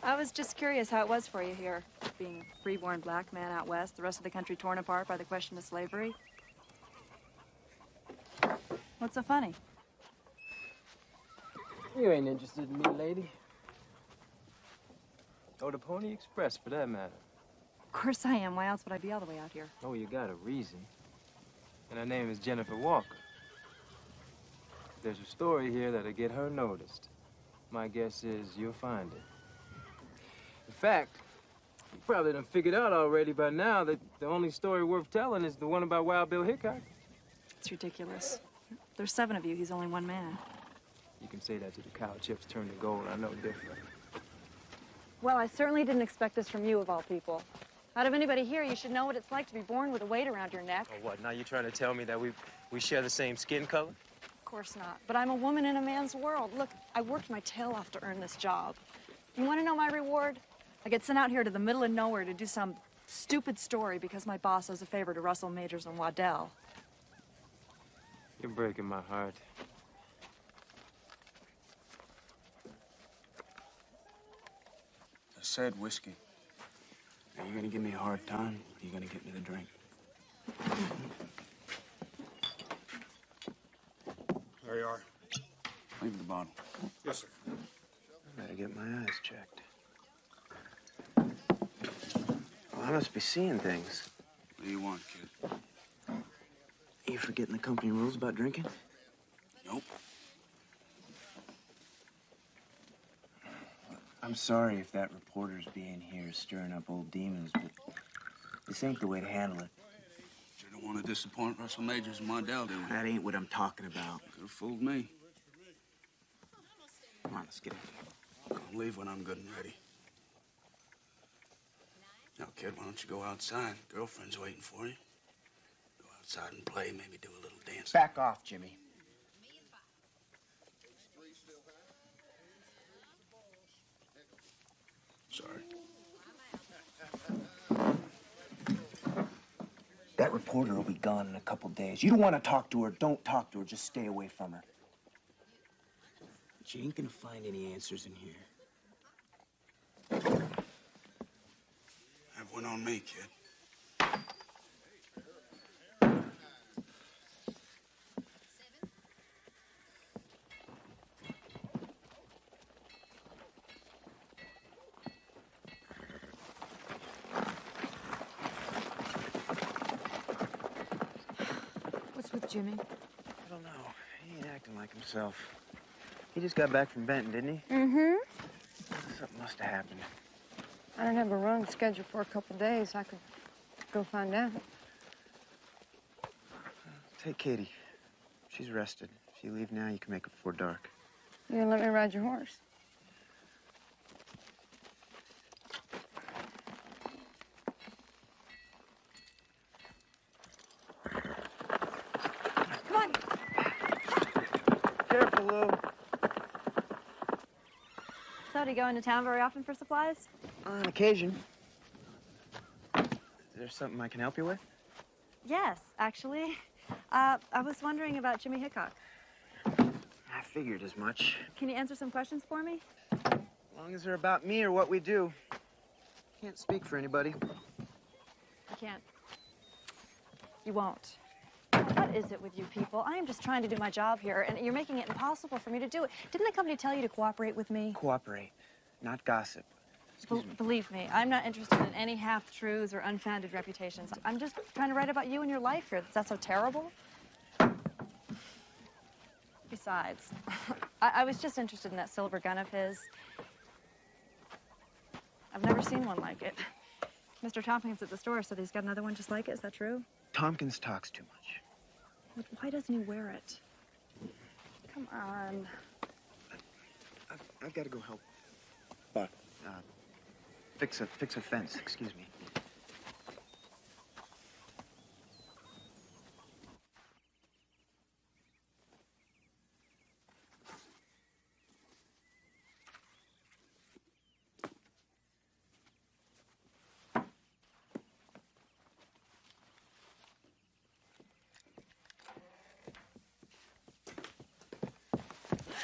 I was just curious how it was for you here, being a free-born black man out west, the rest of the country torn apart by the question of slavery. What's so funny? You ain't interested in me, lady. Or the Pony Express, for that matter. Of course I am. Why else would I be all the way out here? Oh, you got a reason. And her name is Jennifer Walker. There's a story here that'll get her noticed. My guess is you'll find it. In fact, you probably done figured out already by now that the only story worth telling is the one about Wild Bill Hickok. It's ridiculous. There's 7 of you. He's only one man. You can say that to the cow chips turn to gold. I know different. Well, I certainly didn't expect this from you, of all people. Out of anybody here, you should know what it's like to be born with a weight around your neck. Oh, what? Now you're trying to tell me that we share the same skin color? Of course not. But I'm a woman in a man's world. Look, I worked my tail off to earn this job. You want to know my reward? I get sent out here to the middle of nowhere to do some stupid story because my boss owes a favor to Russell Majors and Waddell. You're breaking my heart. I said whiskey. Are you gonna give me a hard time, or are you gonna get me the drink? There you are. Leave the bottle. Yes, sir. I better get my eyes checked. Well, I must be seeing things. What do you want, kid? Are you forgetting the company rules about drinking? Nope. I'm sorry if that reporter's being here stirring up old demons, but this ain't the way to handle it. You don't want to disappoint Russell Majors and Waddell, do we? That ain't what I'm talking about. Could have fooled me. Come on, let's get in. I'll leave when I'm good and ready. Now, kid, why don't you go outside? Girlfriend's waiting for you. Go outside and play, maybe do a little dance. Back off, Jimmy. Sorry. That reporter will be gone in a couple days. You don't want to talk to her, don't talk to her. Just stay away from her. But you ain't gonna find any answers in here. Have one on me, kid. What's with Jimmy? I don't know. He ain't acting like himself. He just got back from Benton, didn't he? Mm-hmm. Something must have happened. I don't have a run scheduled for a couple days. I could go find out. Take Katie. She's rested. If you leave now, you can make it before dark. You gonna let me ride your horse? Come on. Careful, Lou. So, do you go into town very often for supplies? On occasion. Is there something I can help you with? Yes, actually. I was wondering about Jimmy Hickok. I figured as much. Can you answer some questions for me? As long as they're about me or what we do. Can't speak for anybody. You can't. You won't. What is it with you people? I am just trying to do my job here, and you're making it impossible for me to do it. Didn't the company tell you to cooperate with me? Cooperate, not gossip. Believe me, I'm not interested in any half-truths or unfounded reputations. I'm just trying to write about you and your life here. Is that so terrible? Besides, I was just interested in that silver gun of his. I've never seen one like it. Mr. Tompkins at the store said he's got another one just like it. Is that true? Tompkins talks too much. But why doesn't he wear it? Come on. I've got to go help Buck fix a fence. Excuse me.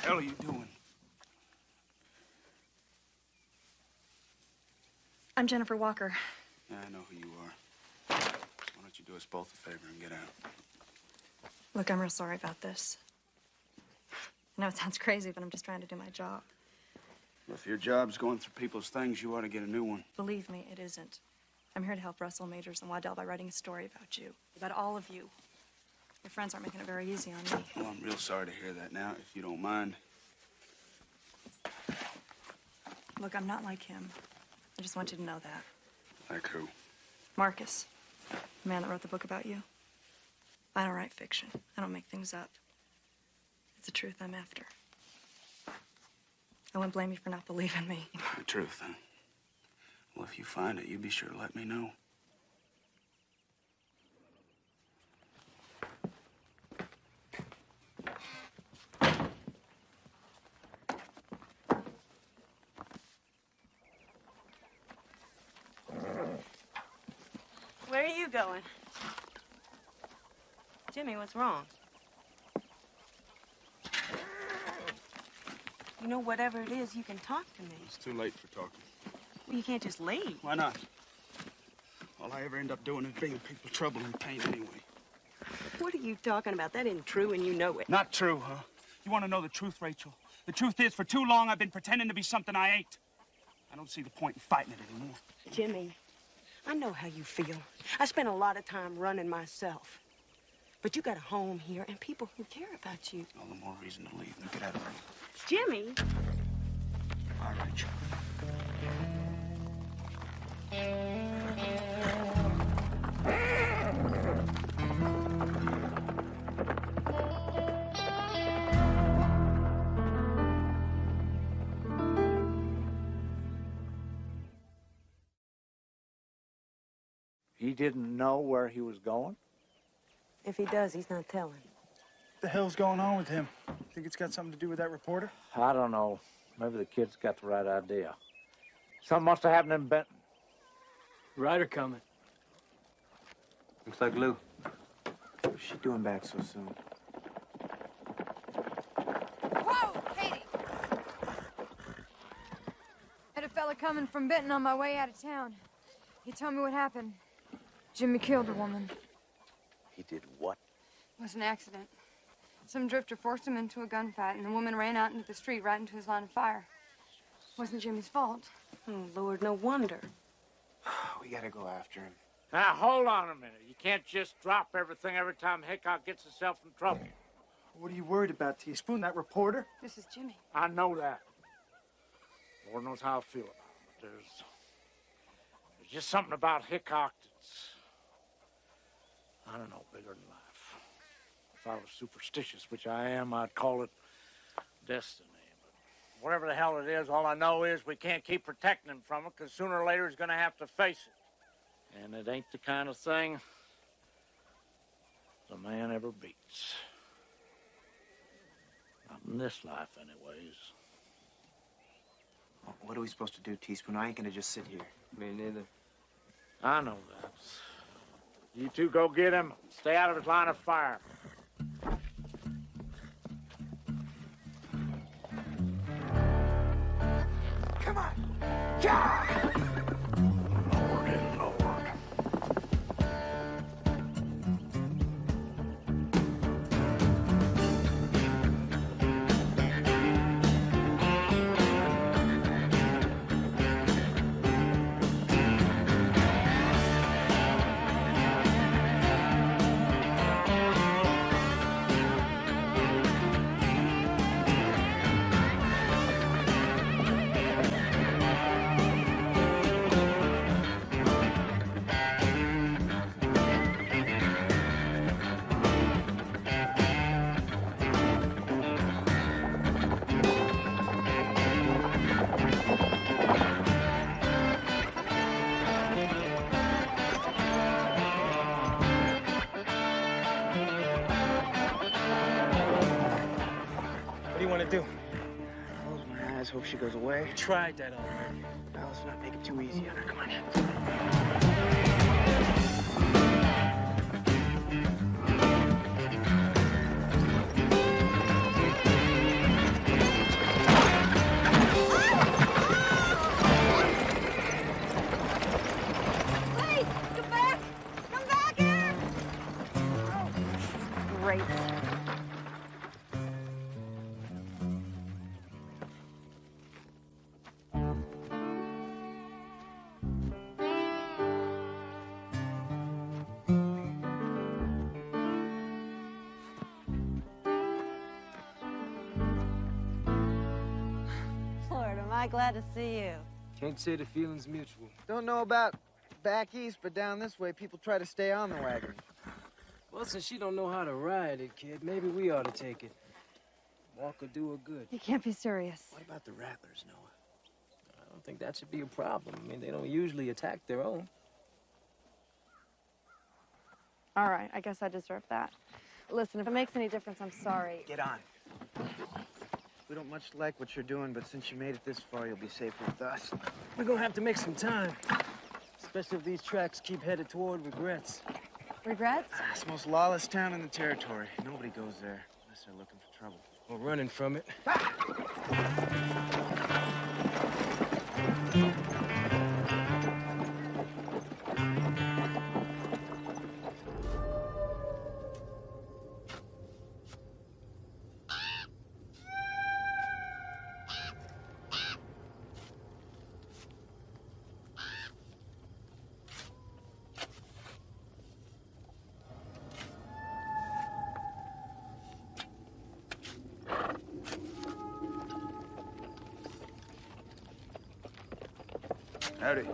hell are you doing? I'm Jennifer Walker. Yeah, I know who you are. Why don't you do us both a favor and get out? Look, I'm real sorry about this. I know it sounds crazy, but I'm just trying to do my job. Well, if your job's going through people's things, you ought to get a new one. Believe me, it isn't. I'm here to help Russell Majors and Waddell by writing a story about you. About all of you. Your friends aren't making it very easy on me. Well, I'm real sorry to hear that now, if you don't mind. Look, I'm not like him. I just want you to know that. Like who? Marcus, the man that wrote the book about you. I don't write fiction. I don't make things up. It's the truth I'm after. I wouldn't blame you for not believing me. The truth, huh? Well, if you find it, you be sure to let me know. Where are you going? Jimmy, what's wrong? You know, whatever it is, you can talk to me. It's too late for talking. Well, you can't just leave. Why not? All I ever end up doing is bringing people trouble and pain anyway. What are you talking about? That isn't true, and you know it. Not true, huh? You want to know the truth, Rachel? The truth is, for too long, I've been pretending to be something I ain't. I don't see the point in fighting it anymore. Jimmy, I know how you feel. I spent a lot of time running myself. But you got a home here and people who care about you. All the more reason to leave. Now get out of here. Jimmy! All right, Rachel. He didn't know where he was going? If he does, he's not telling. What the hell's going on with him? Think it's got something to do with that reporter? I don't know. Maybe the kid's got the right idea. Something must have happened in Benton. Ryder coming. Looks like Lou. What's she doing back so soon? Whoa, Katie! Had a fella coming from Benton on my way out of town. He told me what happened. Jimmy killed a woman. He did what? It was an accident. Some drifter forced him into a gunfight, and the woman ran out into the street right into his line of fire. It wasn't Jimmy's fault. Oh, Lord, no wonder. We gotta go after him. Now, hold on a minute. You can't just drop everything every time Hickok gets himself in trouble. What are you worried about, Teaspoon? That reporter? This is Jimmy. I know that. Lord knows how I feel about him, but there's just something about Hickok that's, I don't know, bigger than life. If I was superstitious, which I am, I'd call it destiny. But whatever the hell it is, all I know is we can't keep protecting him from it, because sooner or later he's going to have to face it. And it ain't the kind of thing the man ever beats. Not in this life, anyways. What are we supposed to do, Teaspoon? I ain't gonna just sit here. Me neither. I know that. You two go get him. Stay out of his line of fire. Come on! Yeah! Do? Close my eyes, hope she goes away. We tried that already. Now let's not make it too easy on her. Come on. my, glad to see you. Can't say the feeling's mutual. Don't know about back east, but down this way, people try to stay on the wagon. Well, since she don't know how to ride it, kid, maybe we ought to take it. Walk could do her good. You can't be serious. What about the rattlers, Noah? I don't think that should be a problem. I mean, they don't usually attack their own. All right, I guess I deserve that. Listen, if it makes any difference, I'm sorry. Get on. We don't much like what you're doing, but since you made it this far, you'll be safer with us. We're gonna have to make some time. Especially if these tracks keep headed toward regrets. Regrets? It's the most lawless town in the territory. Nobody goes there unless they're looking for trouble. Or running from it. Howdy.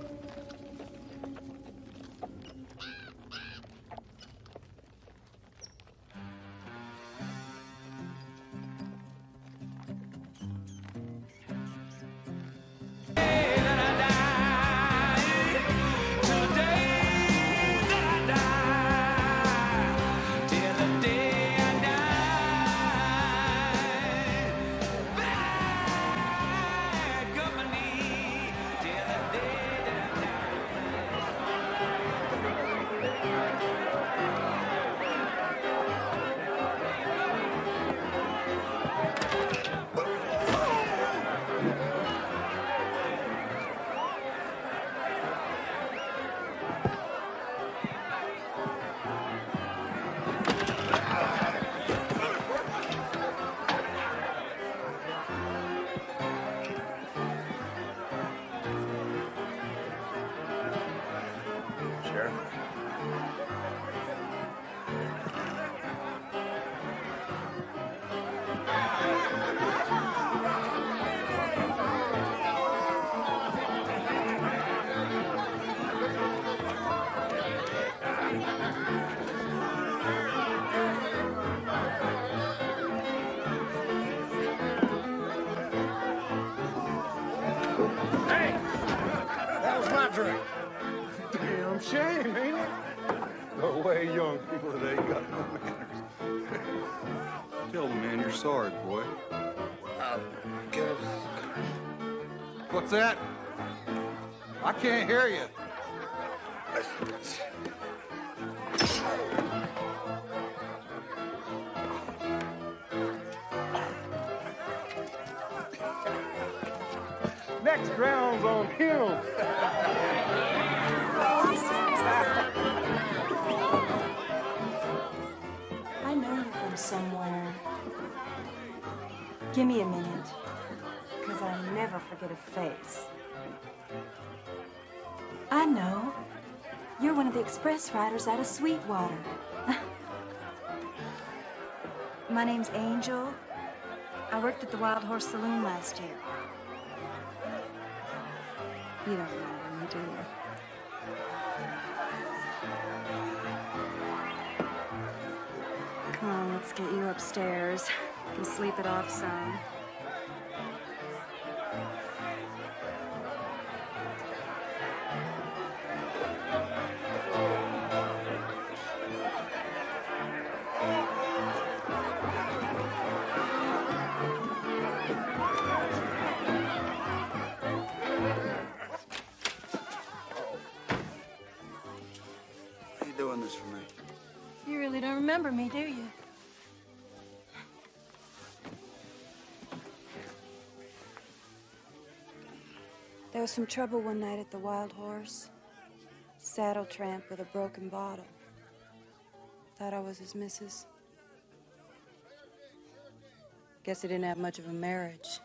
Damn shame, ain't it? No way, young people, they ain't got no manners. Tell the man you're sorry, boy. Good. What's that? I can't hear you. Next round's on him. I know you from somewhere. Give me a minute, because I never forget a face. I know. You're one of the express riders out of Sweetwater. My name's Angel. I worked at the Wild Horse Saloon last year. You don't remember me, do you? Come on, let's get you upstairs. You can sleep it off some. Why are you doing this for me? You really don't remember me, do you? There was some trouble one night at the Wild Horse. Saddle tramp with a broken bottle. Thought I was his missus. Guess he didn't have much of a marriage.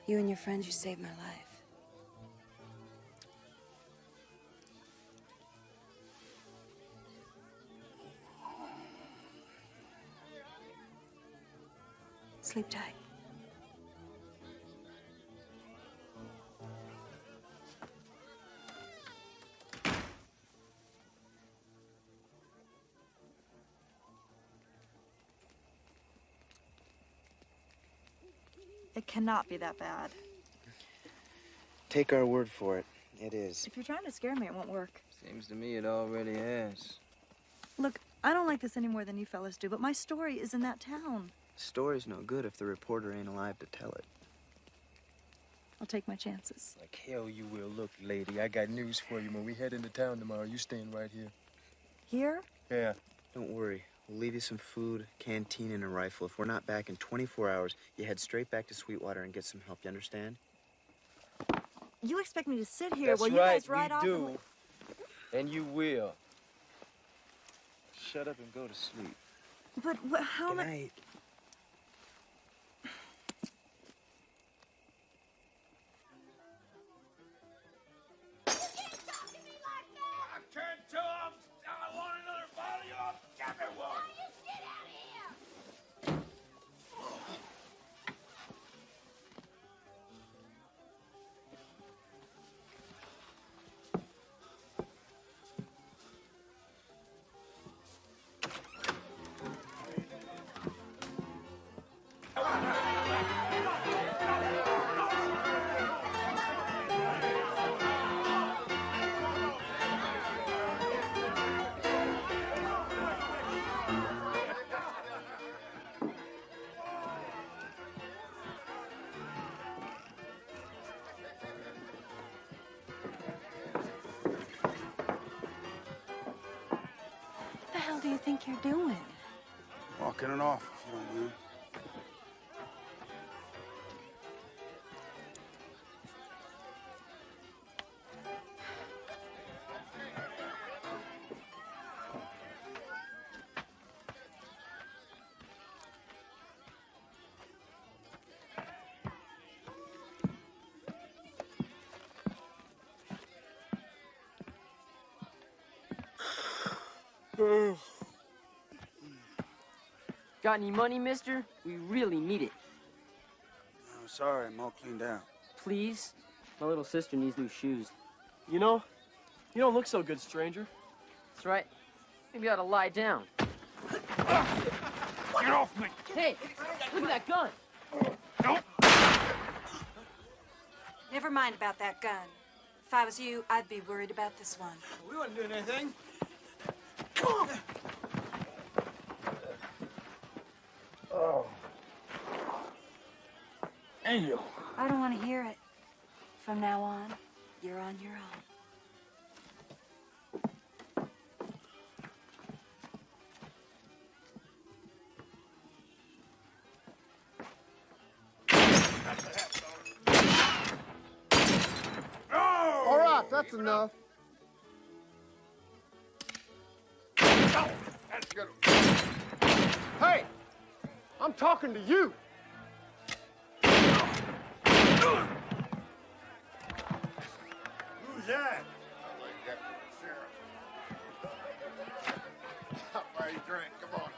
You and your friends, you saved my life. Sleep tight. It cannot be that bad. Take our word for it. It is. If you're trying to scare me, it won't work. Seems to me it already has. Look, I don't like this any more than you fellas do, but my story is in that town. Story's no good if the reporter ain't alive to tell it. I'll take my chances. Like hell you will. Look, lady, I got news for you. When we head into town tomorrow, you staying right here. Here? Yeah. Don't worry. We'll leave you some food, canteen, and a rifle. If we're not back in 24 hours, you head straight back to Sweetwater and get some help. You understand? You expect me to sit here That's while you right, guys ride we off? do. And you will. Shut up and go to sleep. But how am I... I want another bottle. You'll give me one. What the hell do you think you're doing? Walking it off, if you don't mind. Got any money, mister? We really need it. I'm sorry, I'm all cleaned out. Please? My little sister needs new shoes. You know, you don't look so good, stranger. That's right. Maybe you ought to lie down. Get off me! Hey, look at that gun! Never mind about that gun. If I was you, I'd be worried about this one. We wasn't doing anything. Oh. Angel. I don't want to hear it. From now on, you're on your own. All right, that's enough. That's good. Hey, I'm talking to you. Who's that? Sheriff. I'll buy you a drink. Come on.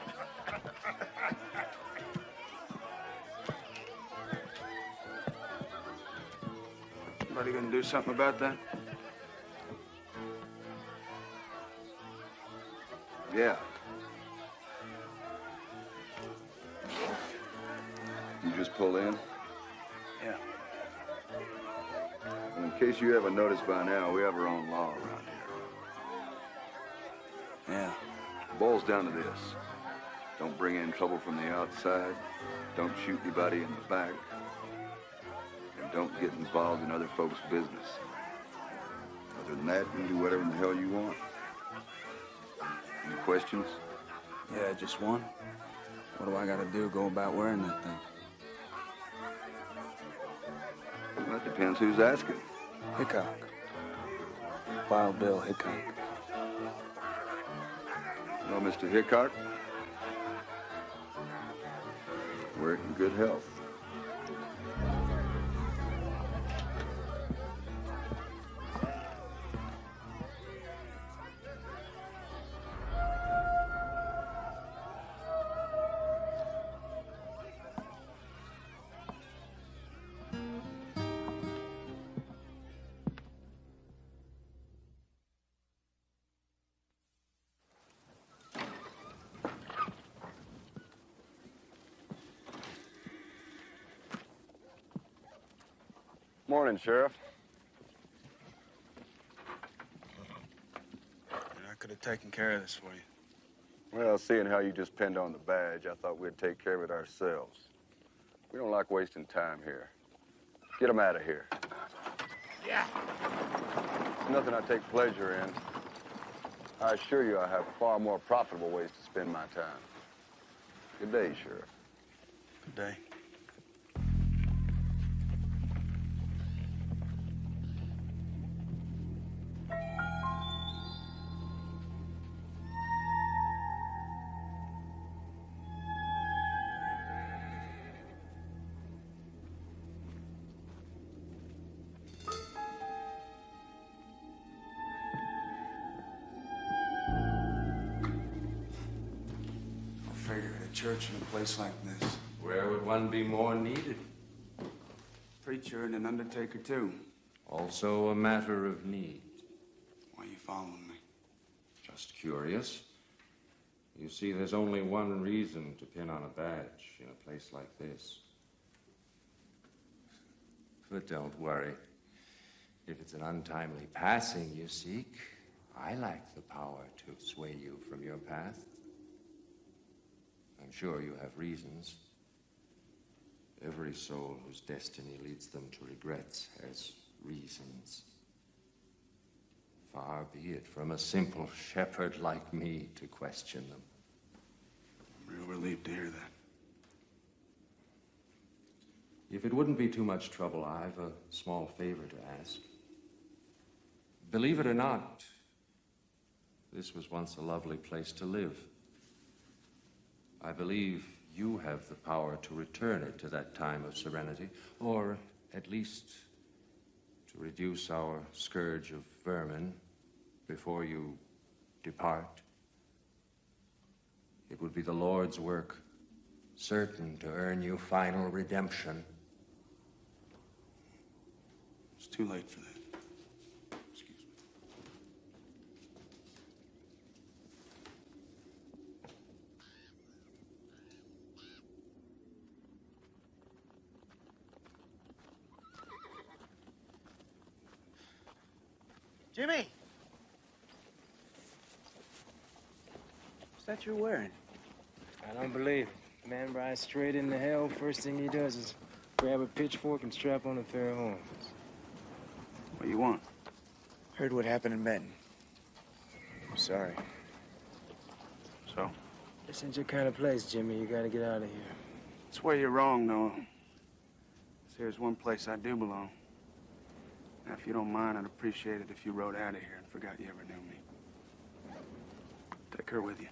Somebody gonna do something about that? Yeah. You just pulled in? Yeah. Well, in case you haven't noticed by now, we have our own law around here. Yeah. Boils down to this. Don't bring in trouble from the outside. Don't shoot anybody in the back. And don't get involved in other folks' business. Other than that, you can do whatever in the hell you want. Any questions? Yeah, just one. What do I gotta do? Go about wearing that thing? Well, that depends who's asking. Hickok. Wild Bill Hickok. Well, Mr. Hickok, we're in good health. Morning, Sheriff. I could have taken care of this for you. Well, seeing how you just pinned on the badge, I thought we'd take care of it ourselves. We don't like wasting time here. Get them out of here. Yeah. It's nothing I take pleasure in. I assure you I have far more profitable ways to spend my time. Good day, Sheriff. Good day. Church in a place like this. Where would one be more needed? Preacher and an undertaker, too. Also a matter of need. Why are you following me? Just curious. You see, there's only one reason to pin on a badge in a place like this. But don't worry. If it's an untimely passing you seek, I lack the power to sway you from your path. I'm sure you have reasons. Every soul whose destiny leads them to regrets has reasons. Far be it from a simple shepherd like me to question them. I'm real relieved to hear that. If it wouldn't be too much trouble, I've a small favor to ask. Believe it or not, this was once a lovely place to live. I believe you have the power to return it to that time of serenity, or at least to reduce our scourge of vermin before you depart. It would be the Lord's work, certain to earn you final redemption. It's too late for that. Jimmy! What's that you're wearing? I don't believe it. Man rides straight into hell. First thing he does is grab a pitchfork and strap on a pair of horns. What do you want? Heard what happened in Benton. I'm sorry. So? This ain't your kind of place, Jimmy. You gotta get out of here. That's where you're wrong, Noah. There's one place I do belong. Now, if you don't mind, I'd appreciate it if you rode out of here and forgot you ever knew me. Take her with you.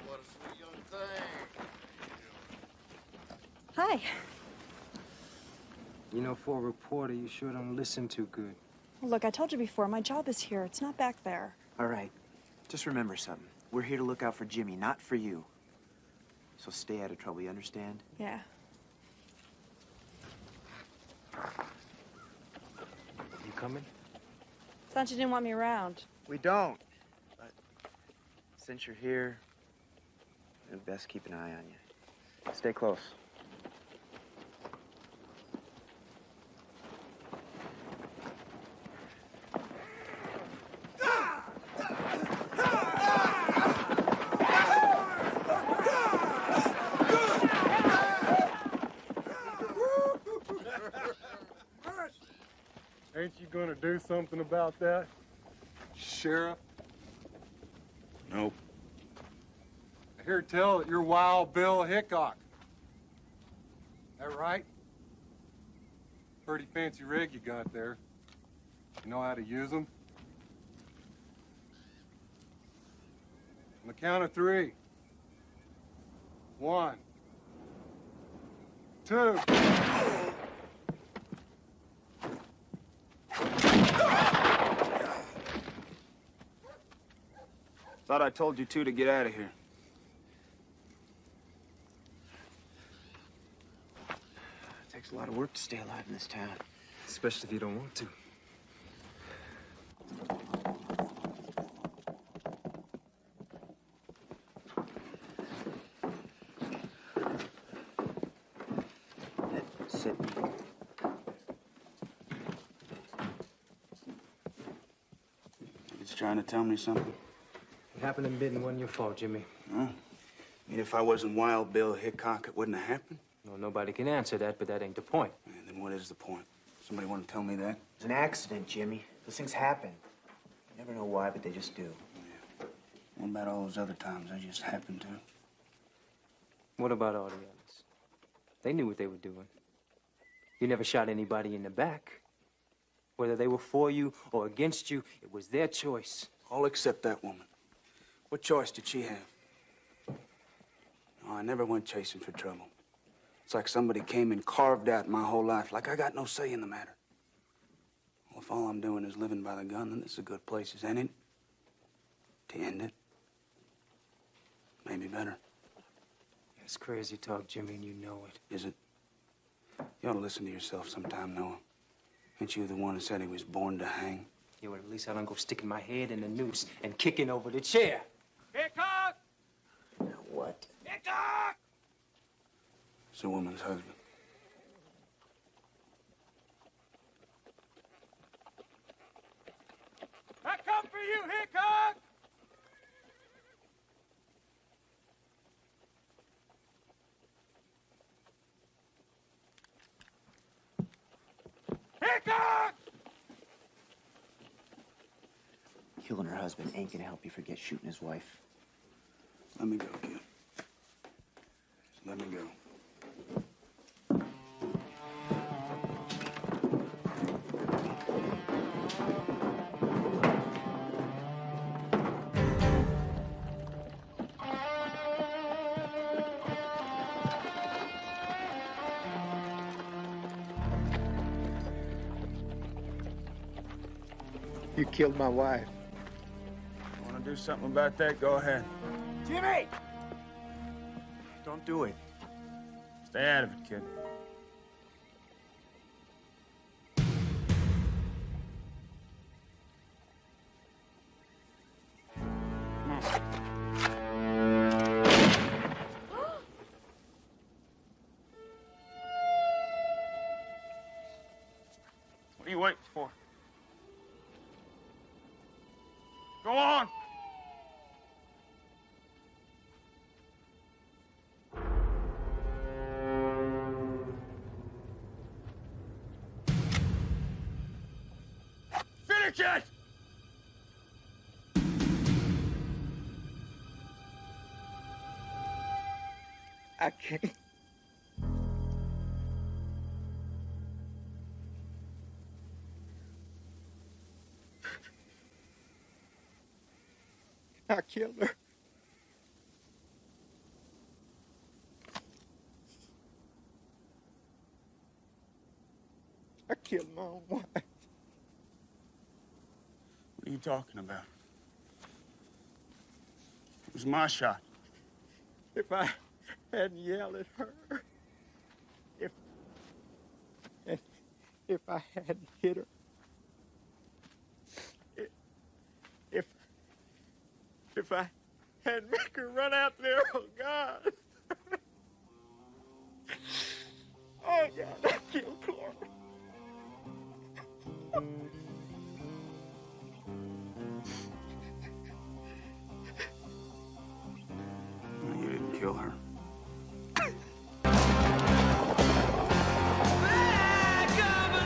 What a sweet young thing. Hi. You know, for a reporter, you sure don't listen too good. Look, I told you before, my job is here. It's not back there. All right. Just remember something. We're here to look out for Jimmy, not for you. So stay out of trouble, you understand? Yeah. You coming? Thought you didn't want me around. We don't. But since you're here, we'd best keep an eye on you. Stay close. Ain't you gonna do something about that, Sheriff? Nope. I hear tell that you're Wild Bill Hickok. That right? Pretty fancy rig you got there. You know how to use them? On the count of 3. 1, 2. Thought I told you two to get out of here. It takes a lot of work to stay alive in this town. especially if you don't want to. Sit. He's trying to tell me something. It happened in Bidden wasn't your fault, Jimmy. Huh? I mean, if I wasn't Wild Bill Hickok, it wouldn't have happened? No, nobody can answer that, but that ain't the point. Yeah, then what is the point? Somebody want to tell me that? It's an accident, Jimmy. Those things happen. You never know why, but they just do. Yeah. What about all those other times they just happened to? What about all the others? They knew what they were doing. You never shot anybody in the back. Whether they were for you or against you, it was their choice. All except that woman. What choice did she have? No, I never went chasing for trouble. It's like somebody came and carved out my whole life, like I got no say in the matter. Well, if all I'm doing is living by the gun, then this is a good place, ain't it? To end it. Maybe better. That's crazy talk, Jimmy, and you know it. Is it? You ought to listen to yourself sometime, Noah. Ain't you the one who said he was born to hang? Yeah, well, at least I don't go sticking my head in the noose and kicking over the chair. Hickok! What? Hickok! It's a woman's husband. I come for you, Hickok! Hickok! Killing her husband ain't gonna help you forget shooting his wife. Let me go, kid. Just let me go. You killed my wife. Want to do something about that? Go ahead. Jimmy! Don't do it. Stay out of it, kid. What are you waiting for? Go on! Finish it! I can't. I killed her. I killed my own wife. What are you talking about? It was my shot. If I hadn't yelled at her, if I hadn't hit her, if I hadn't make her run out there, oh God. Oh God, I killed Clark. No, you didn't kill her.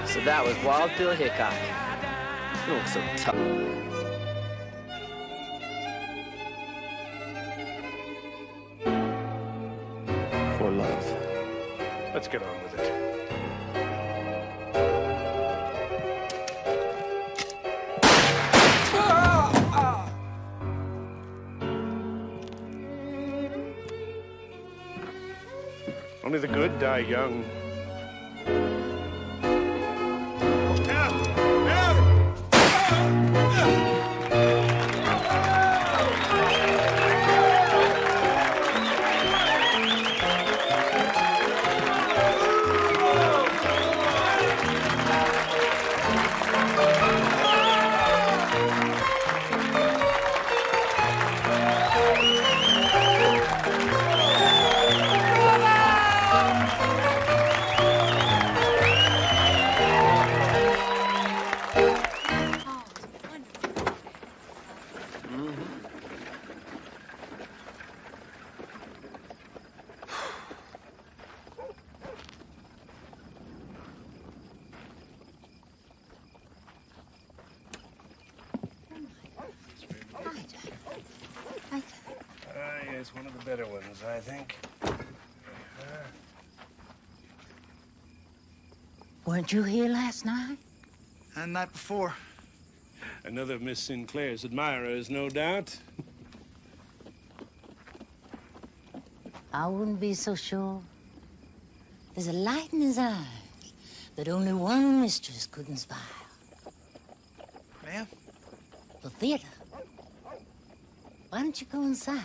So that was Wild Bill Hickok. You look so tough. For love. Let's get on with it. Only the good die young. is one of the better ones, I think. Weren't you here last night? And the night before. Another of Miss Sinclair's admirers, no doubt. I wouldn't be so sure. There's a light in his eyes that only one mistress could inspire. Ma'am? The theater. Why don't you go inside?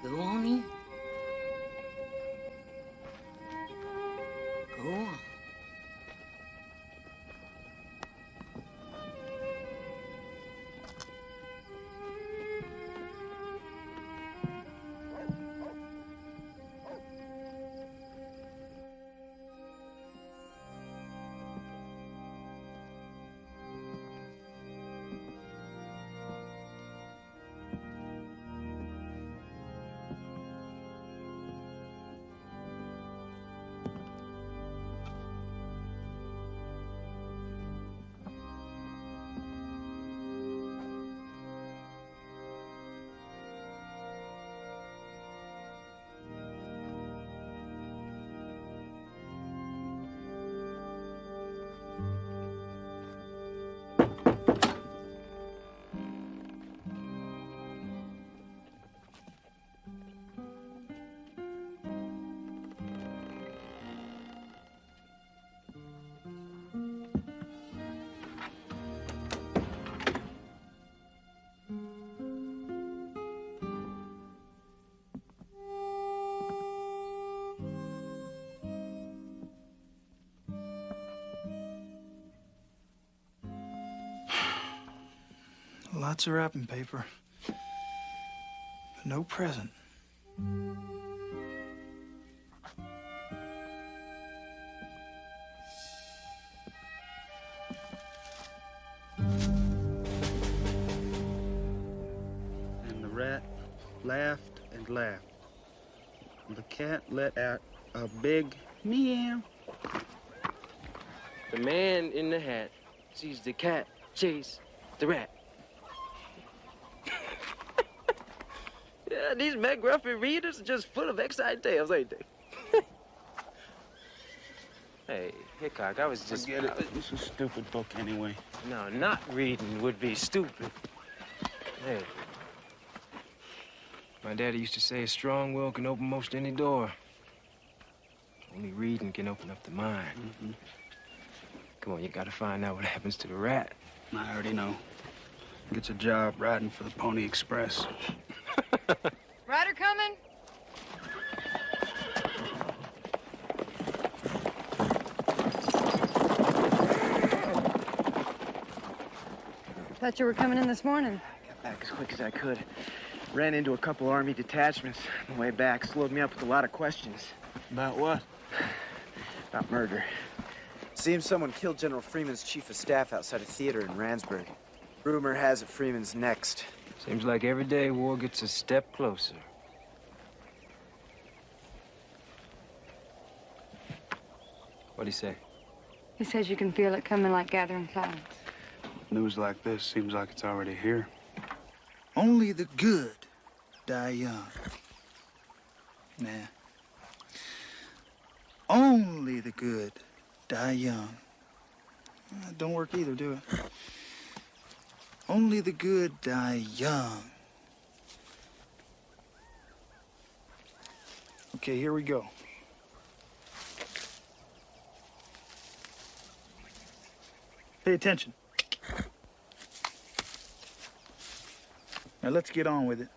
Go on in. Go on. Lots of wrapping paper, but no present. And the rat laughed and laughed. The cat let out a big meow. The man in the hat sees the cat chase the rat. Yeah, these McGruffy readers are just full of exciting tales, ain't they? Hey, Hickok, I was just... Forget it. It's a stupid book anyway. No, not reading would be stupid. Hey. My daddy used to say a strong will can open most any door. Only reading can open up the mind. Mm-hmm. Come on, you gotta find out what happens to the rat. I already know. Gets a job riding for the Pony Express. Ryder coming? Thought you were coming in this morning. Got back as quick as I could. Ran into a couple Army detachments on the way back. Slowed me up with a lot of questions. About what? About murder. Seems someone killed General Freeman's chief of staff outside a theater in Randsburg. Rumor has it Freeman's next. Seems like every day war gets a step closer. What'd he say? He says you can feel it coming like gathering clouds. News like this seems like it's already here. Only the good die young. Nah. Only the good die young. Don't work either, do it? Only the good die young. Okay, here we go. Pay attention. Now let's get on with it.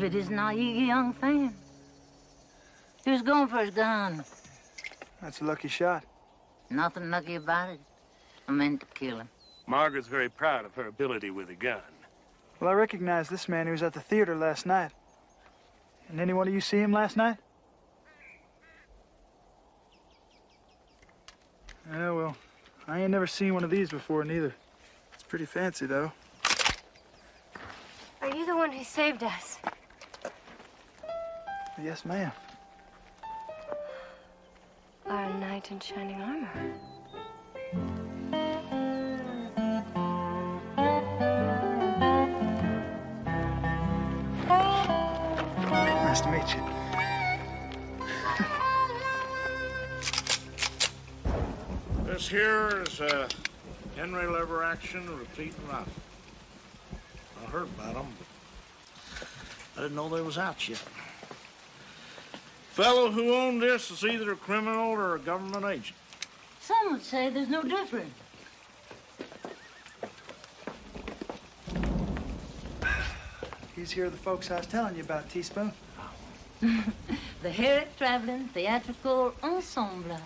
David is not a young fan. He was going for his gun. That's a lucky shot. Nothing lucky about it. I meant to kill him. Margaret's very proud of her ability with a gun. Well, I recognize this man who was at the theater last night. And any one of you see him last night? Yeah, well, I ain't never seen one of these before, neither. It's pretty fancy, though. Are you the one who saved us? Yes, ma'am. Our knight in shining armor. Nice to meet you. This here is a Henry lever action repeating rifle. I heard about them, but I didn't know they was out yet. Fellow who owned this is either a criminal or a government agent. Some would say there's no difference. These here are the folks I was telling you about, Teaspoon. The Herrick Traveling Theatrical Ensemble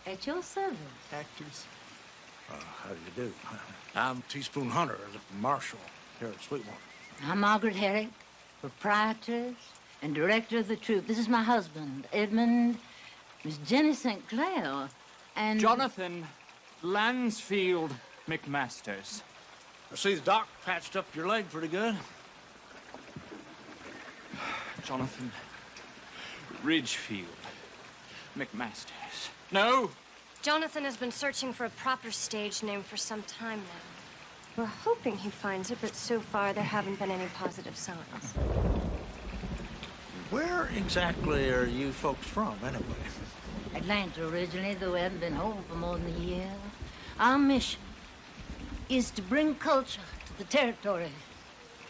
at your service. Actors. How do you do? I'm Teaspoon Hunter, the marshal here at Sweetwater. I'm Margaret Herrick, proprietress and director of the troupe. This is my husband, Edmund, Miss Jenny St. Clair, and... Jonathan Lansfield McMasters. I see the doc patched up your leg pretty good. Jonathan Ridgefield McMasters. No! Jonathan has been searching for a proper stage name for some time now. We're hoping he finds it, but so far there haven't been any positive signs. Where exactly are you folks from, anyway? Atlanta originally, though we haven't been home for more than a year. Our mission is to bring culture to the territory.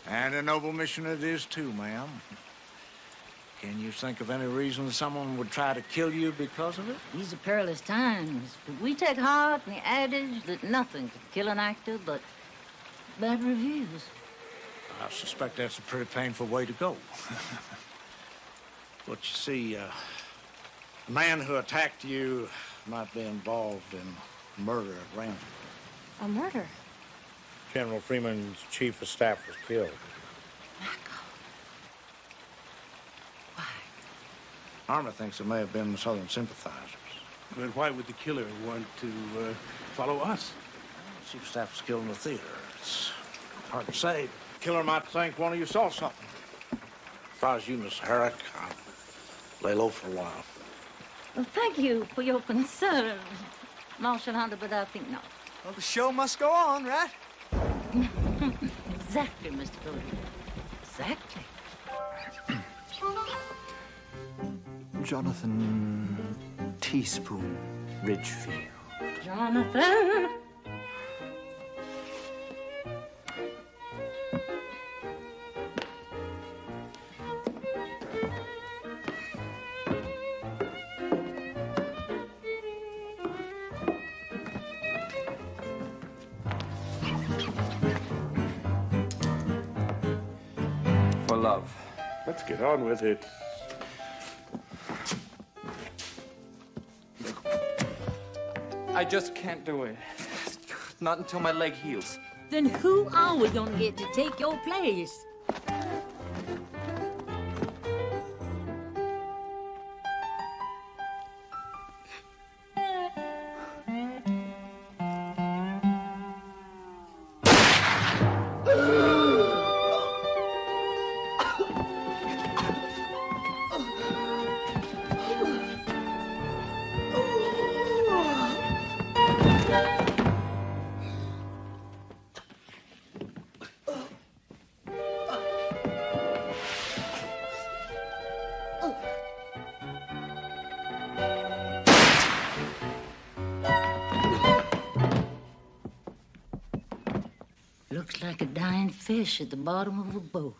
And a noble mission it is, too, ma'am. Can you think of any reason someone would try to kill you because of it? These are perilous times, but we take heart in the adage that nothing can kill an actor but bad reviews. I suspect that's a pretty painful way to go. But you see, the man who attacked you might be involved in murder at random. A murder? General Freeman's chief of staff was killed. Armour thinks it may have been Southern sympathizers. But why would the killer want to follow us? Chief of staff was killed in the theater. It's hard to say. The killer might think one of you saw something. As far as you, Miss Herrick, I'll lay low for a while. Well, thank you for your concern, Marshal Hunter, but I think not. Well, the show must go on, right? Exactly, Mr. Cody. Exactly. Jonathan Teaspoon Ridgefield. Jonathan! For love. Let's get on with it. I just can't do it. Not until my leg heals. Then who are we gonna get to take your place? Looks like a dying fish at the bottom of a boat.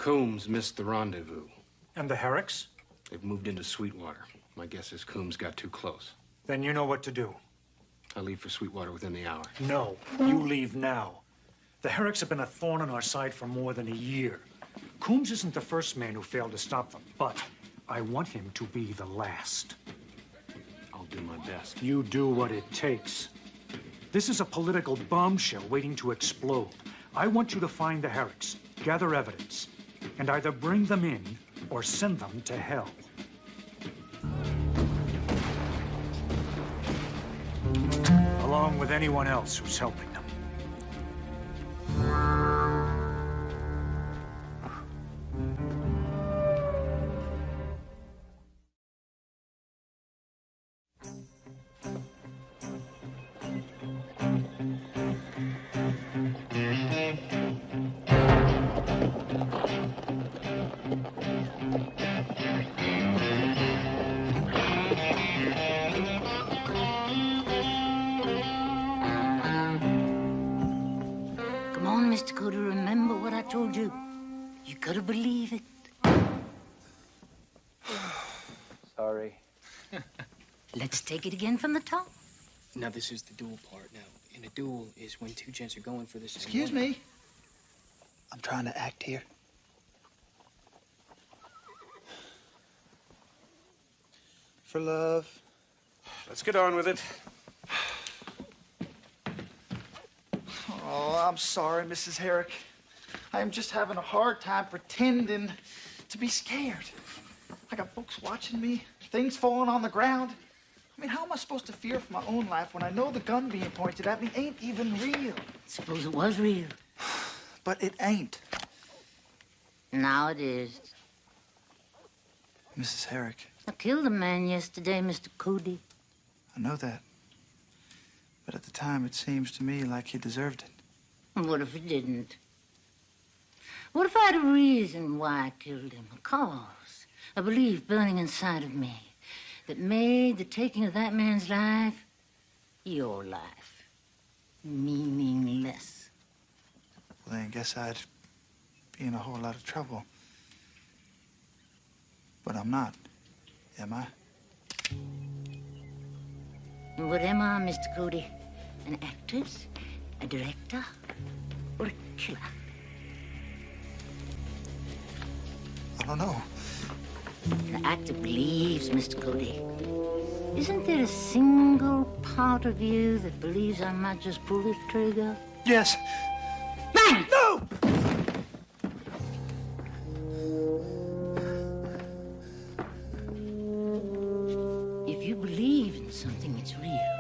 Coombs missed the rendezvous. And the Herricks? They've moved into Sweetwater. My guess is Coombs got too close. Then you know what to do. I leave for Sweetwater within the hour. No, you leave now. The Herricks have been a thorn in our side for more than a year. Coombs isn't the first man who failed to stop them, but I want him to be the last. I'll do my best. You do what it takes. This is a political bombshell waiting to explode. I want you to find the Herricks, gather evidence, and either bring them in or send them to hell. Along with anyone else who's helping them. Told you. You gotta believe it. Sorry. Let's take it again from the top. Now, this is the duel part. Now, in a duel is when two gents are going for this. Excuse me. I'm trying to act here. For love. Let's get on with it. Oh, I'm sorry, Mrs. Herrick. I am just having a hard time pretending to be scared. I got folks watching me, things falling on the ground. I mean, how am I supposed to fear for my own life when I know the gun being pointed at me ain't even real? Suppose it was real. But it ain't. Now it is. Mrs. Herrick. I killed a man yesterday, Mr. Cody. I know that. But at the time, it seems to me like he deserved it. And what if he didn't? What if I had a reason why I killed him? A cause, a belief burning inside of me that made the taking of that man's life, your life, meaningless. Well, then I guess I'd be in a whole lot of trouble. But I'm not, am I? And what am I, Mr. Cody? An actress? A director? Or a killer? I don't know. The actor believes, Mr. Cody. Isn't there a single part of you that believes I might just pull the trigger? Yes. Bang! No! If you believe in something that's real,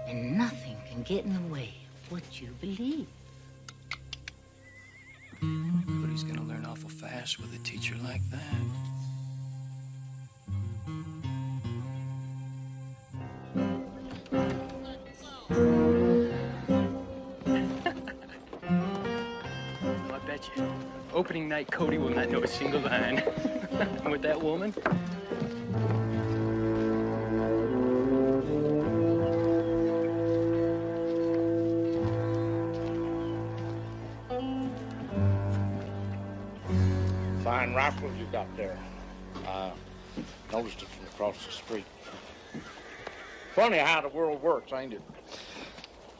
then nothing can get in the way of what you believe. But he's gonna learn awful fast with a teacher like that. I bet you. Opening night, Cody will not know a single line. And with that woman? Fine rifle you got there. I noticed it from across the street. Funny how the world works, ain't it?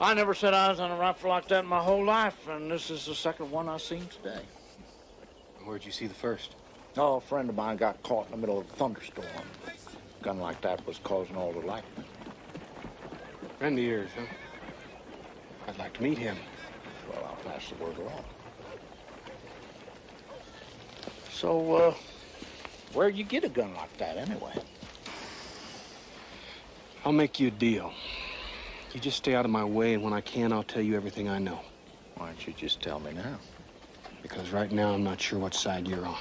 I never set eyes on a rifle like that in my whole life, and this is the second one I've seen today. Where'd you see the first? Oh, a friend of mine got caught in the middle of a thunderstorm. A gun like that was causing all the lightning. Friend of yours, huh? I'd like to meet him. Well, I'll pass the word along. So, where'd you get a gun like that, anyway? I'll make you a deal. You just stay out of my way, and when I can, I'll tell you everything I know. Why don't you just tell me now? Because right now, I'm not sure what side you're on.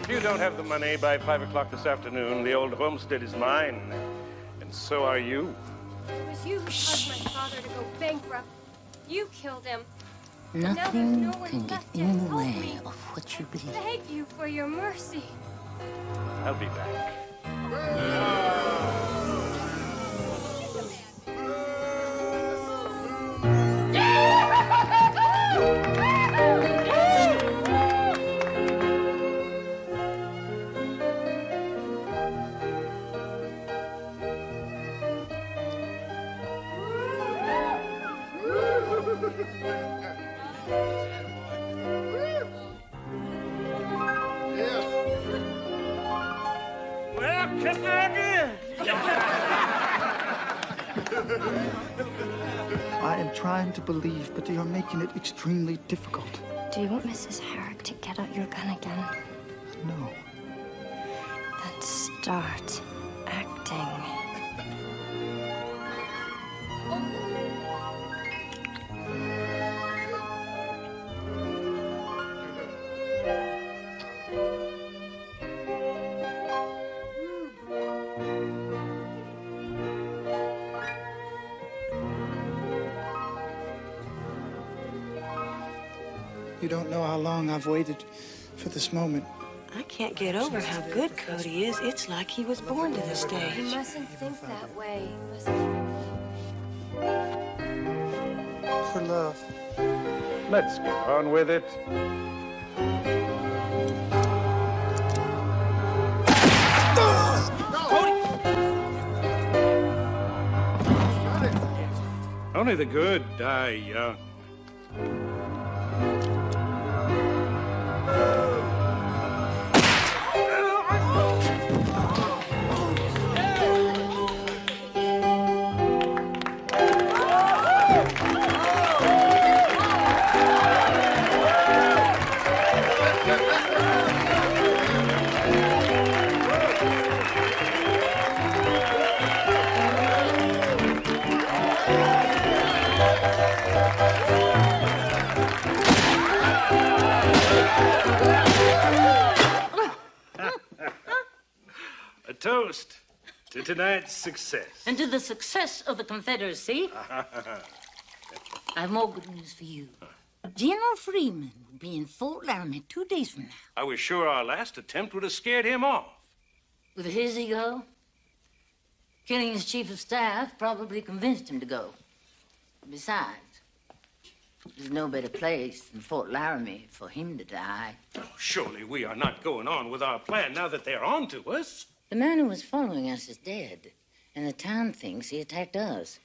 If you don't have the money by 5 o'clock this afternoon, the old homestead is mine. And so are you. It was you who caused my father to go bankrupt. You killed him. Nothing can get in the way of what you believe. Thank you for your mercy. I'll be back. Well, kiss her again. I am trying to believe, but you're making it extremely difficult. Do you want Mrs. Herrick to get out your gun again? No. Then start acting. You don't know how long I've waited for this moment. I can't get over how good Cody is. It's like he was born to this You stage. mustn't think that way. For love. Let's get on with it. Only the good die young. A toast to tonight's success. And to the success of the Confederacy, I have more good news for you. General Freeman will be in Fort Laramie 2 days from now. I was sure our last attempt would have scared him off. With his ego, killing his chief of staff probably convinced him to go. Besides, there's no better place than Fort Laramie for him to die. Surely we are not going on with our plan now that they're on to us. The man who was following us is dead, and the town thinks he attacked us.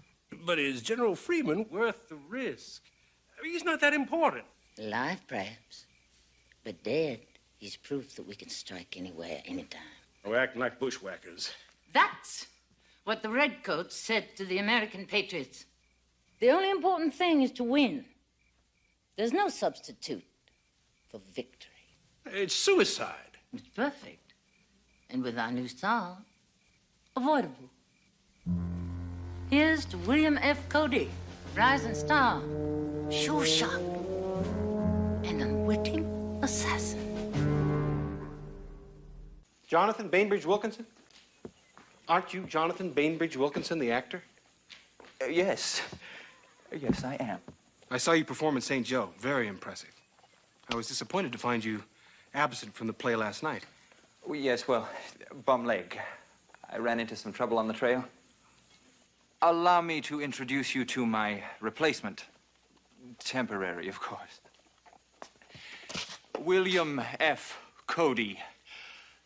But is General Freeman worth the risk? I mean, he's not that important. Alive, perhaps, but dead, he's proof that we can strike anywhere, anytime. We're acting like bushwhackers. That's what the Redcoats said to the American patriots. The only important thing is to win. There's no substitute for victory. It's suicide. It's perfect. And with our new star, avoidable. Here's to William F. Cody, rising star, sure shot, and unwitting assassin. Jonathan Bainbridge Wilkinson? Aren't you Jonathan Bainbridge Wilkinson, the actor? Yes. Yes, I am. I saw you perform in St. Joe. Very impressive. I was disappointed to find you absent from the play last night. Yes, well, bum leg. I ran into some trouble on the trail. Allow me to introduce you to my replacement. Temporary, of course. William F. Cody.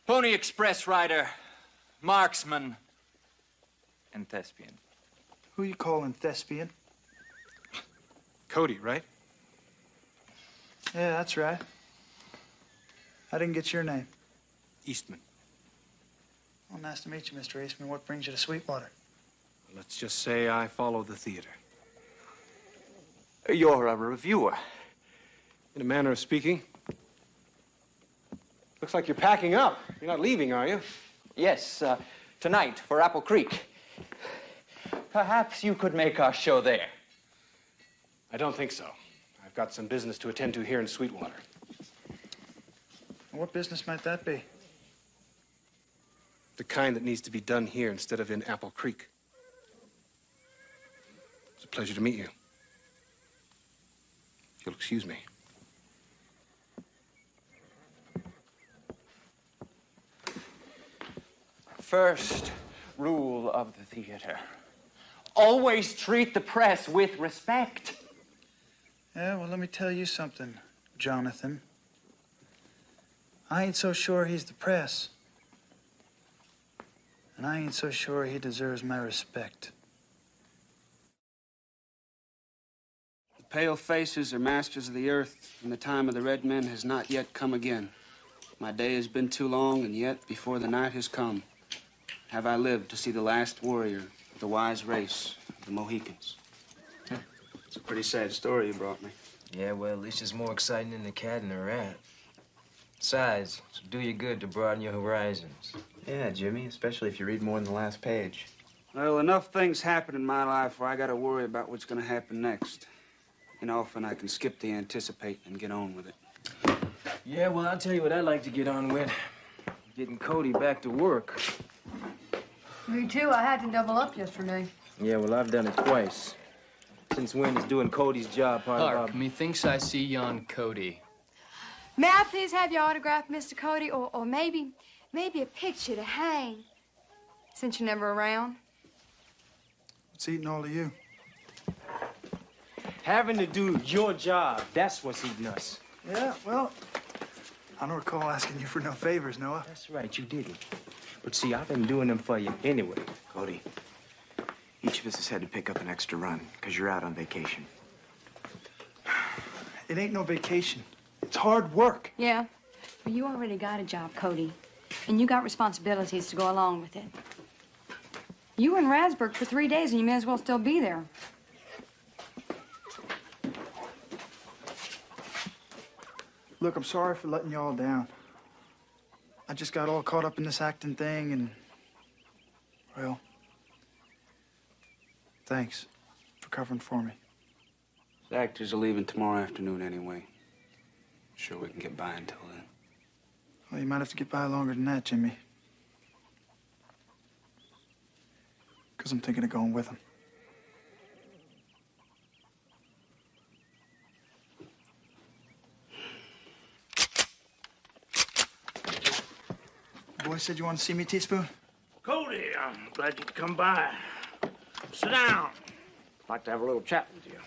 Pony Express rider, marksman, and thespian. Who you calling thespian? Cody, right? Yeah, that's right. I didn't get your name. Eastman. Well, nice to meet you, Mr. Eastman. What brings you to Sweetwater? Let's just say I follow the theater. You're a reviewer. In a manner of speaking. Looks like you're packing up. You're not leaving, are you? Yes, tonight for Apple Creek. Perhaps you could make our show there. I don't think so. I've got some business to attend to here in Sweetwater. What business might that be? The kind that needs to be done here instead of in Apple Creek. It's a pleasure to meet you. If you'll excuse me. First rule of the theater. Always treat the press with respect. Yeah, well, let me tell you something, Jonathan. I ain't so sure he's the press. And I ain't so sure he deserves my respect. The pale faces are masters of the earth, and the time of the red men has not yet come again. My day has been too long, and yet, before the night has come, have I lived to see the last warrior of the wise race of the Mohicans. It's a pretty sad story you brought me. Yeah, well, at least it's more exciting than the cat and the rat. Besides, it'll do you good to broaden your horizons. Yeah, Jimmy, especially if you read more than the last page. Well, enough things happen in my life where I gotta worry about what's gonna happen next. And often I can skip the anticipate and get on with it. Yeah, well, I'll tell you what I'd like to get on with. Getting Cody back to work. Me too. I had to double up yesterday. Yeah, well, I've done it twice. Since when is doing Cody's job part of Hark, methinks I see yon Cody. May I please have your autograph, Mr. Cody, or maybe a picture to hang, since you're never around? What's eating all of you? Having to do your job, that's what's eating us. Yeah, well, I don't recall asking you for no favors, Noah. That's right, you didn't. But see, I've been doing them for you anyway. Cody, each of us has had to pick up an extra run because you're out on vacation. It ain't no vacation. It's hard work. Yeah. Well, you already got a job, Cody. And you got responsibilities to go along with it. You were in Rasburg for 3 days, and you may as well still be there. Look, I'm sorry for letting you all down. I just got all caught up in this acting thing, and, well, thanks for covering for me. The actors are leaving tomorrow afternoon anyway. Sure we can get by until then. Well, you might have to get by longer than that, Jimmy. Because I'm thinking of going with him. The boy said you want to see me, Teaspoon? Cody, I'm glad you could come by. Sit down. I'd like to have a little chat with you.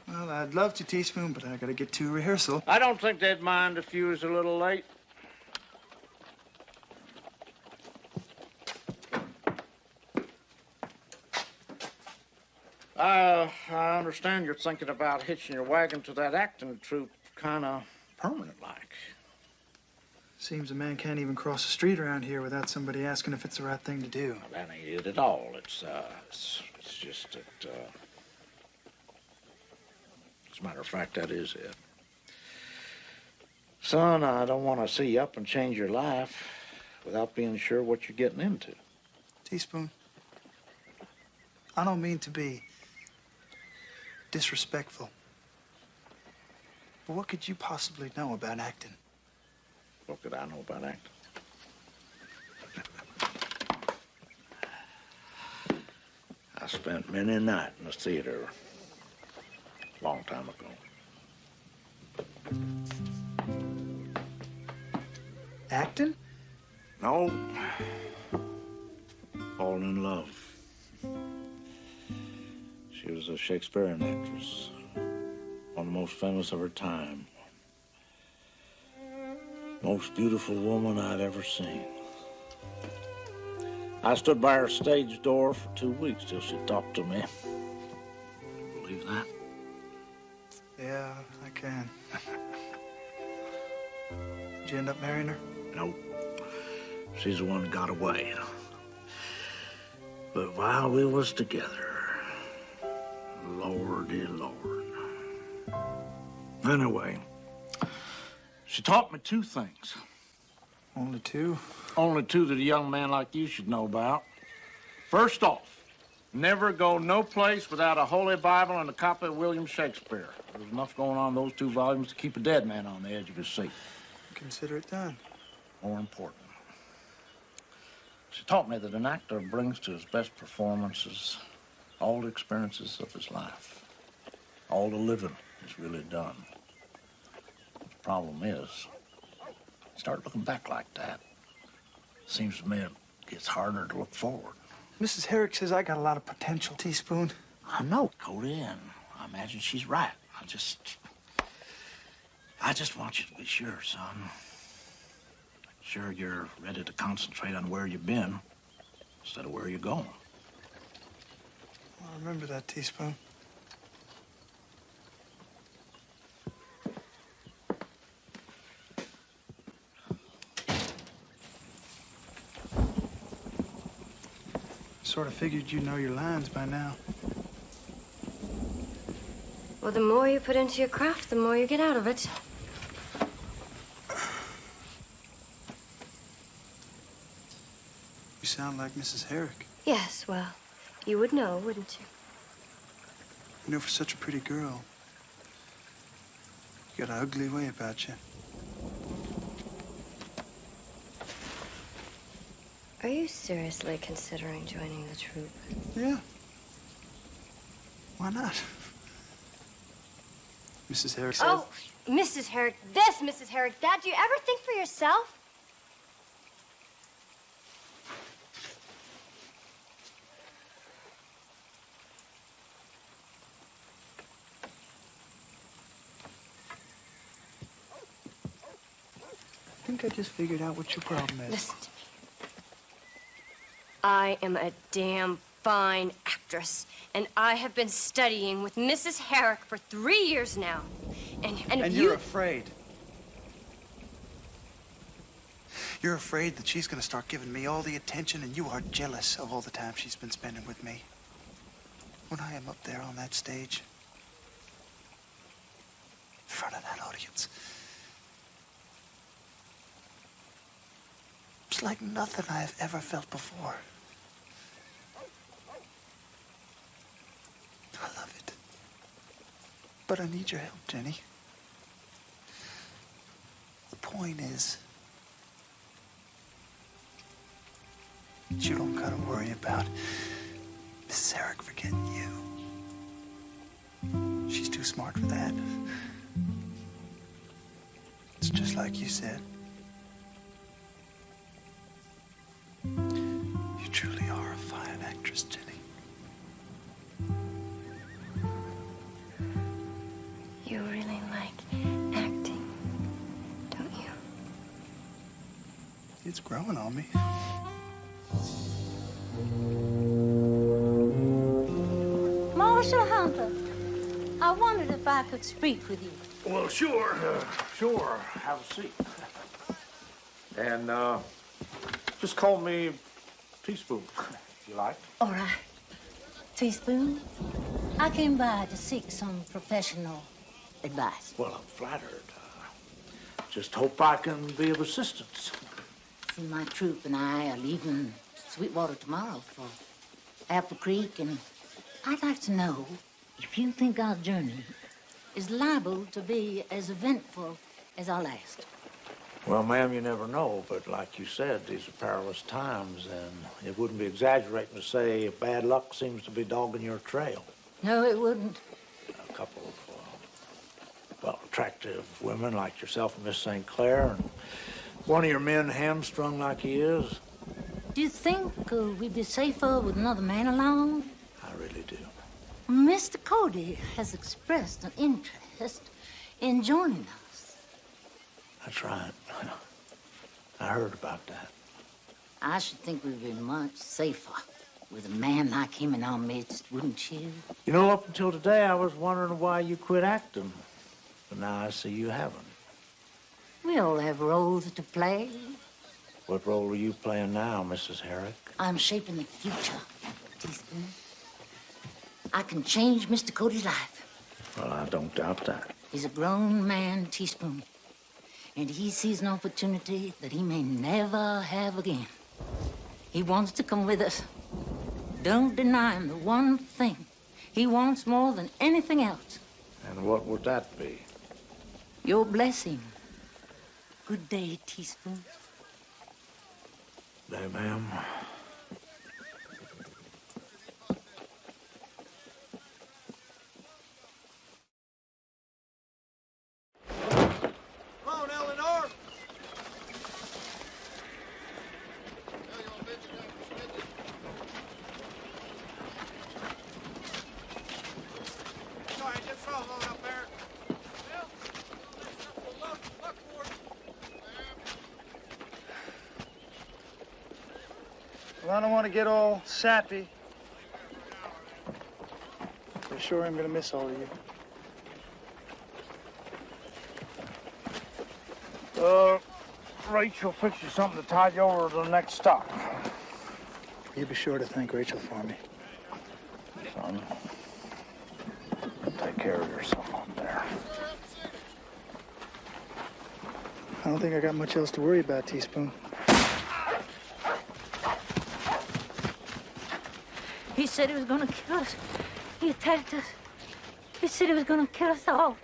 Well, I'd love to, Teaspoon, but I gotta get to rehearsal. I don't think they'd mind if you was a little late. I understand you're thinking about hitching your wagon to that acting troupe kind of permanent-like. Seems a man can't even cross the street around here without somebody asking if it's the right thing to do. Well, that ain't it at all. It's just that, as a matter of fact, that is it. Son, I don't want to see you up and change your life without being sure what you're getting into. Teaspoon, I don't mean to be disrespectful, but what could you possibly know about acting? What could I know about acting? I spent many a night in the theater a long time ago. Acting? No. Falling in love. She was a Shakespearean actress, one of the most famous of her time. Most beautiful woman I'd ever seen. I stood by her stage door for 2 weeks till she talked to me. Believe that? Yeah, I can. Did you end up marrying her? Nope. She's the one that got away. But while we was together, Lordy Lord. Anyway, she taught me 2 things. Only 2? Only 2 that a young man like you should know about. First off, never go no place without a Holy Bible and a copy of William Shakespeare. There's enough going on in those 2 volumes to keep a dead man on the edge of his seat. Consider it done. more important. She taught me that an actor brings to his best performances all the experiences of his life. All the living is really done. The problem is, start looking back like that. Seems to me it gets harder to look forward. Mrs. Herrick says I got a lot of potential, Teaspoon. I know, Cody, and I imagine she's right. I just want you to be sure, son. Sure you're ready to concentrate on where you've been instead of where you're going. I'll remember that, Teaspoon. Sort of figured you'd know your lines by now. Well, the more you put into your craft, the more you get out of it. You sound like Mrs. Herrick. Yes, well, you would know, wouldn't you? You know, for such a pretty girl, you got an ugly way about you. Are you seriously considering joining the troupe? Yeah. Why not? Mrs. Herrick says... Oh, Mrs. Herrick, this Mrs. Herrick. Dad, do you ever think for yourself? I think I just figured out what your problem is. Listen to me. I am a damn fine actress, and I have been studying with Mrs. Herrick for 3 years now. And if you're afraid. You're afraid that she's going to start giving me all the attention, and you are jealous of all the time she's been spending with me. When I am up there on that stage, in front of that audience, it's like nothing I have ever felt before. I love it. But I need your help, Jenny. The point is, you don't gotta worry about Mrs. Herrick forgetting you. She's too smart for that. It's just like you said. You truly are a fine actress, Jenny. You really like acting, don't you? It's growing on me. Marshal Hunter, I wondered if I could speak with you. Well, sure. Sure. Have a seat. And, just call me Teaspoon, if you like. All right. Teaspoon, I came by to seek some professional advice. Well, I'm flattered. Just hope I can be of assistance. See, my troop and I are leaving Sweetwater tomorrow for Apple Creek, and I'd like to know if you think our journey is liable to be as eventful as our last. Well, ma'am, you never know, but like you said, these are perilous times, and it wouldn't be exaggerating to say bad luck seems to be dogging your trail. No, it wouldn't. A couple of, well, attractive women like yourself and Miss St. Clair, and one of your men hamstrung like he is. Do you think we'd be safer with another man along? I really do. Mr. Cody has expressed an interest in joining us. That's right. I heard about that. I should think we'd be much safer with a man like him in our midst, wouldn't you? You know, up until today, I was wondering why you quit acting. But now I see you haven't. We all have roles to play. What role are you playing now, Mrs. Herrick? I'm shaping the future, Teaspoon. I can change Mr. Cody's life. Well, I don't doubt that. He's a grown man, Teaspoon. And he sees an opportunity that he may never have again. He wants to come with us. Don't deny him the one thing he wants more than anything else. And what would that be? Your blessing. Good day, Teaspoon. There, ma'am. Come on, Eleanor. Sorry, just throw a load up there. Look for it. Well, I don't want to get all sappy. I sure am gonna miss all of you. Rachel, fix you something to tide you over to the next stop. You be sure to thank Rachel for me. Son, take care of yourself up there. I don't think I got much else to worry about, Teaspoon. He said he was gonna kill us. He attacked us. He said he was gonna kill us all.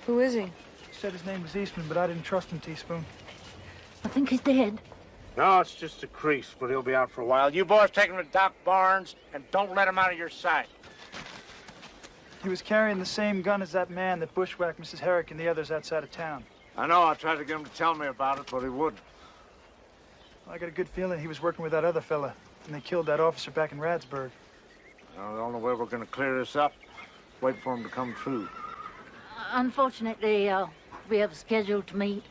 Who is he? He said his name was Eastman, but I didn't trust him, Teaspoon. I think he's dead. No, it's just a crease, but he'll be out for a while. You boys take him to Doc Barnes, and don't let him out of your sight. He was carrying the same gun as that man that bushwhacked Mrs. Herrick and the others outside of town. I know, I tried to get him to tell me about it, but he wouldn't. I got a good feeling he was working with that other fella, and they killed that officer back in Radsburg. Well, the only way we're gonna clear this up, wait for him to come through. Unfortunately, we have a schedule to meet.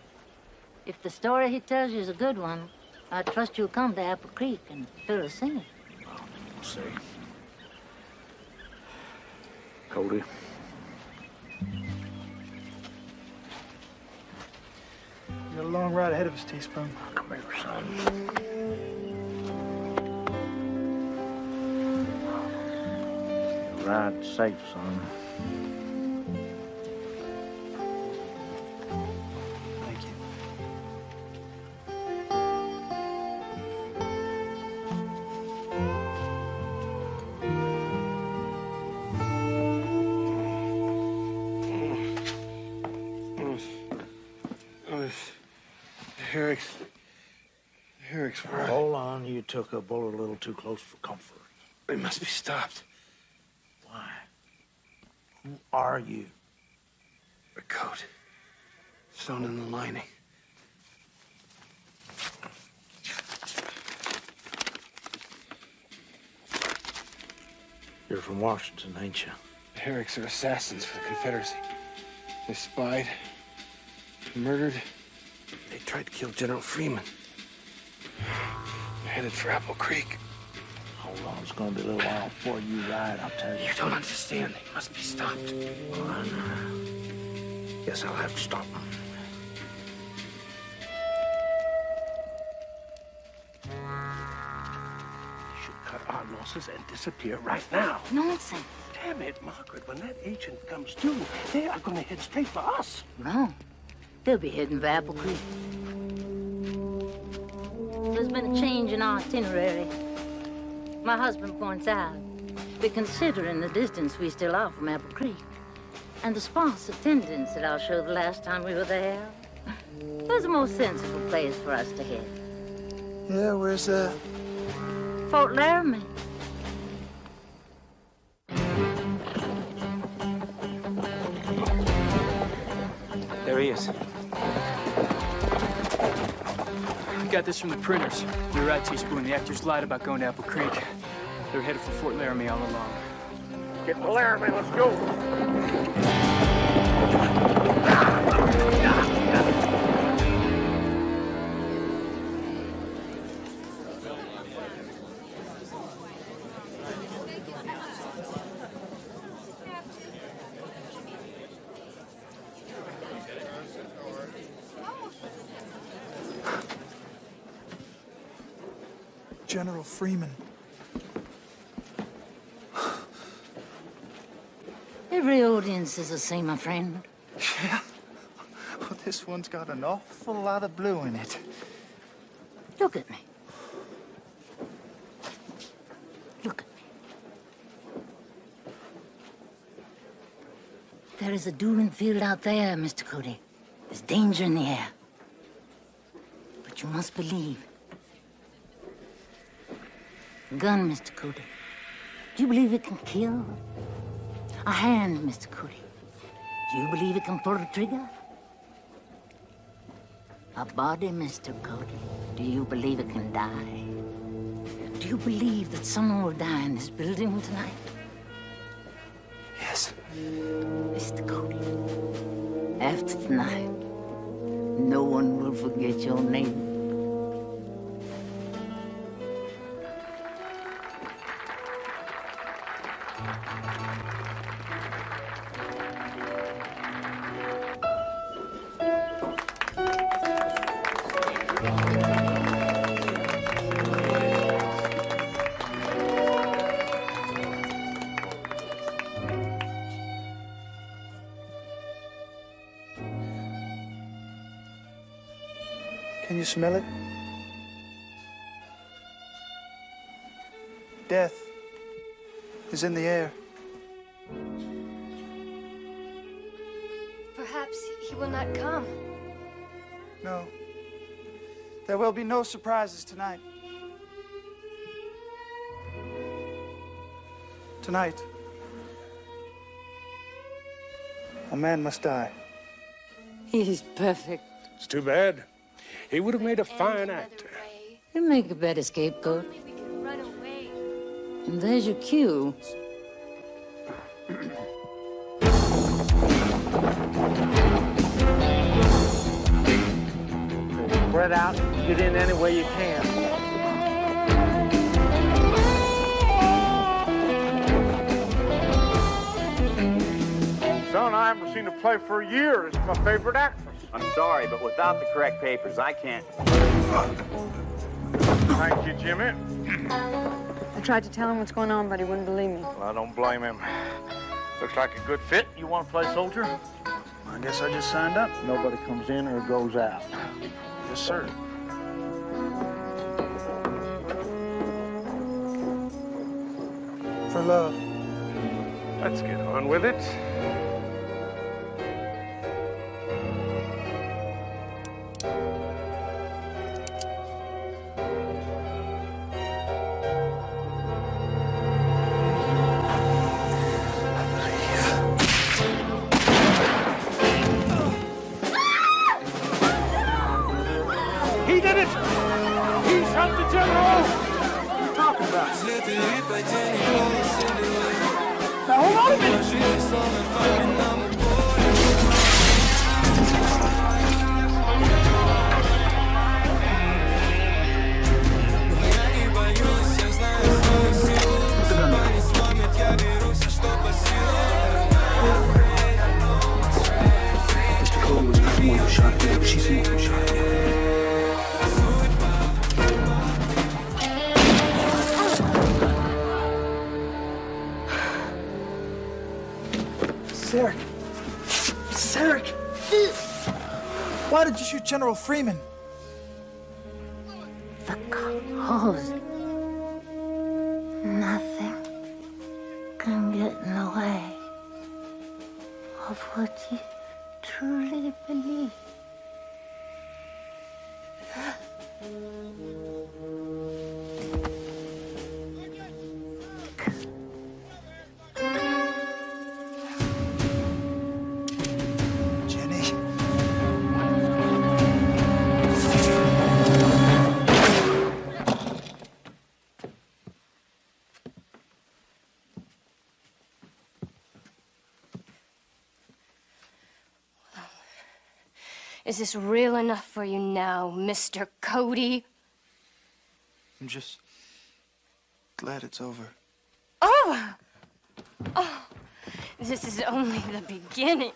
If the story he tells you is a good one, I trust you'll come to Apple Creek and fill us in. We'll see. Cody. We got a long ride ahead of us, Teaspoon. Come here, son. Ride safe, son. Thank you. Herrick's right. Hold on, you took a bullet a little too close for comfort. They must be stopped. Why? Who are you? A coat. Sewn in the lining. You're from Washington, ain't you? The Herricks are assassins for the Confederacy. They spied, murdered. They tried to kill General Freeman. They're headed for Apple Creek. Hold on, it's gonna be a little while before you ride, I'll tell you. You don't understand. They must be stopped. Well, I know. Guess I'll have to stop them. You should cut our losses and disappear right now. Nonsense. Damn it, Margaret. When that agent comes due, they are going to head straight for us. Wrong. They'll be heading for Apple Creek. There's been a change in our itinerary. My husband points out we're considering the distance we still are from Apple Creek and the sparse attendance that I'll show the last time we were there. There's a more sensible place for us to head. Yeah, where's that? Fort Laramie. There he is. Got this from the printers. You're right, Teaspoon. The actors lied about going to Apple Creek. They're headed for Fort Laramie all along. Get to Laramie, let's go. General Freeman. Every audience is the same, my friend. Yeah? Well, this one's got an awful lot of blue in it. Look at me. Look at me. There is a dueling field out there, Mr. Cody. There's danger in the air. But you must believe. Gun, Mr. Cody. Do you believe it can kill? A hand, Mr. Cody. Do you believe it can pull the trigger? A body, Mr. Cody. Do you believe it can die? Do you believe that someone will die in this building tonight? Yes. Mr. Cody, after tonight, no one will forget your name. Can you smell it? Death is in the air. Perhaps he will not come. No. There will be no surprises tonight. Tonight, a man must die. He's perfect. It's too bad. He would have made a fine actor. You make a better scapegoat. We can run away. And there's your cue. Spread out, get in any way you can. Son, I haven't seen a play for a year. It's my favorite actress. I'm sorry, but without the correct papers, I can't. Thank you, Jimmy. I tried to tell him what's going on, but he wouldn't believe me. Well, I don't blame him. Looks like a good fit. You want to play soldier? I guess I just signed up. Nobody comes in or goes out. Yes, sir. For love. Let's get on with it. He did it! He shot the general! What are you talking about? Now hold on a minute! Mr. Cody was not the one who shot you. She's the one who shot you. Sarek! Sarek! Why did you shoot General Freeman? Because nothing can get in the way of what you truly believe. Jenny. Is this real enough for you now, Mr. Cody? I'm just glad it's over. Oh! Oh! This is only the beginning.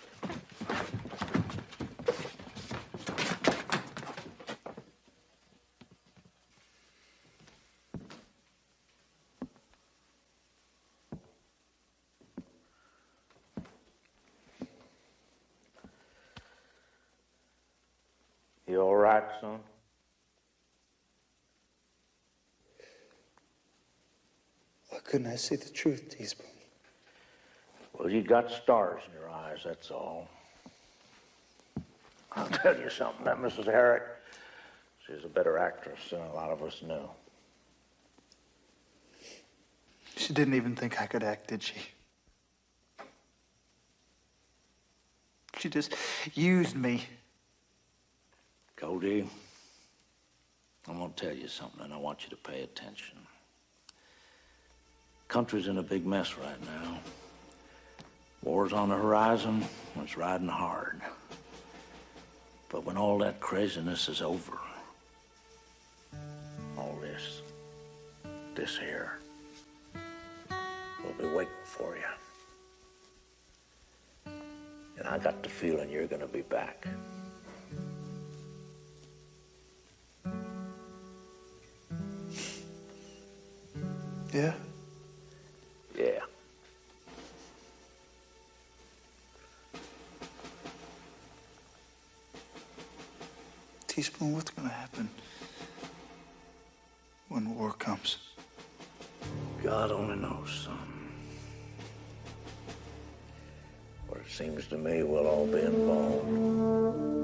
You all right, son? Why couldn't I see the truth, Teaspoon? Well, you got stars in your eyes, that's all. I'll tell you something, that Mrs. Herrick, She's a better actress than a lot of us knew. She didn't even think I could act, did she? She just used me. Cody, I'm gonna tell you something, and I want you to pay attention. Country's in a big mess right now. War's on the horizon, and it's riding hard. But when all that craziness is over, all this here, will be waiting for you. And I got the feeling you're gonna be back. Yeah? Yeah. Teaspoon, what's gonna happen when war comes? God only knows, son. But it seems to me we'll all be involved.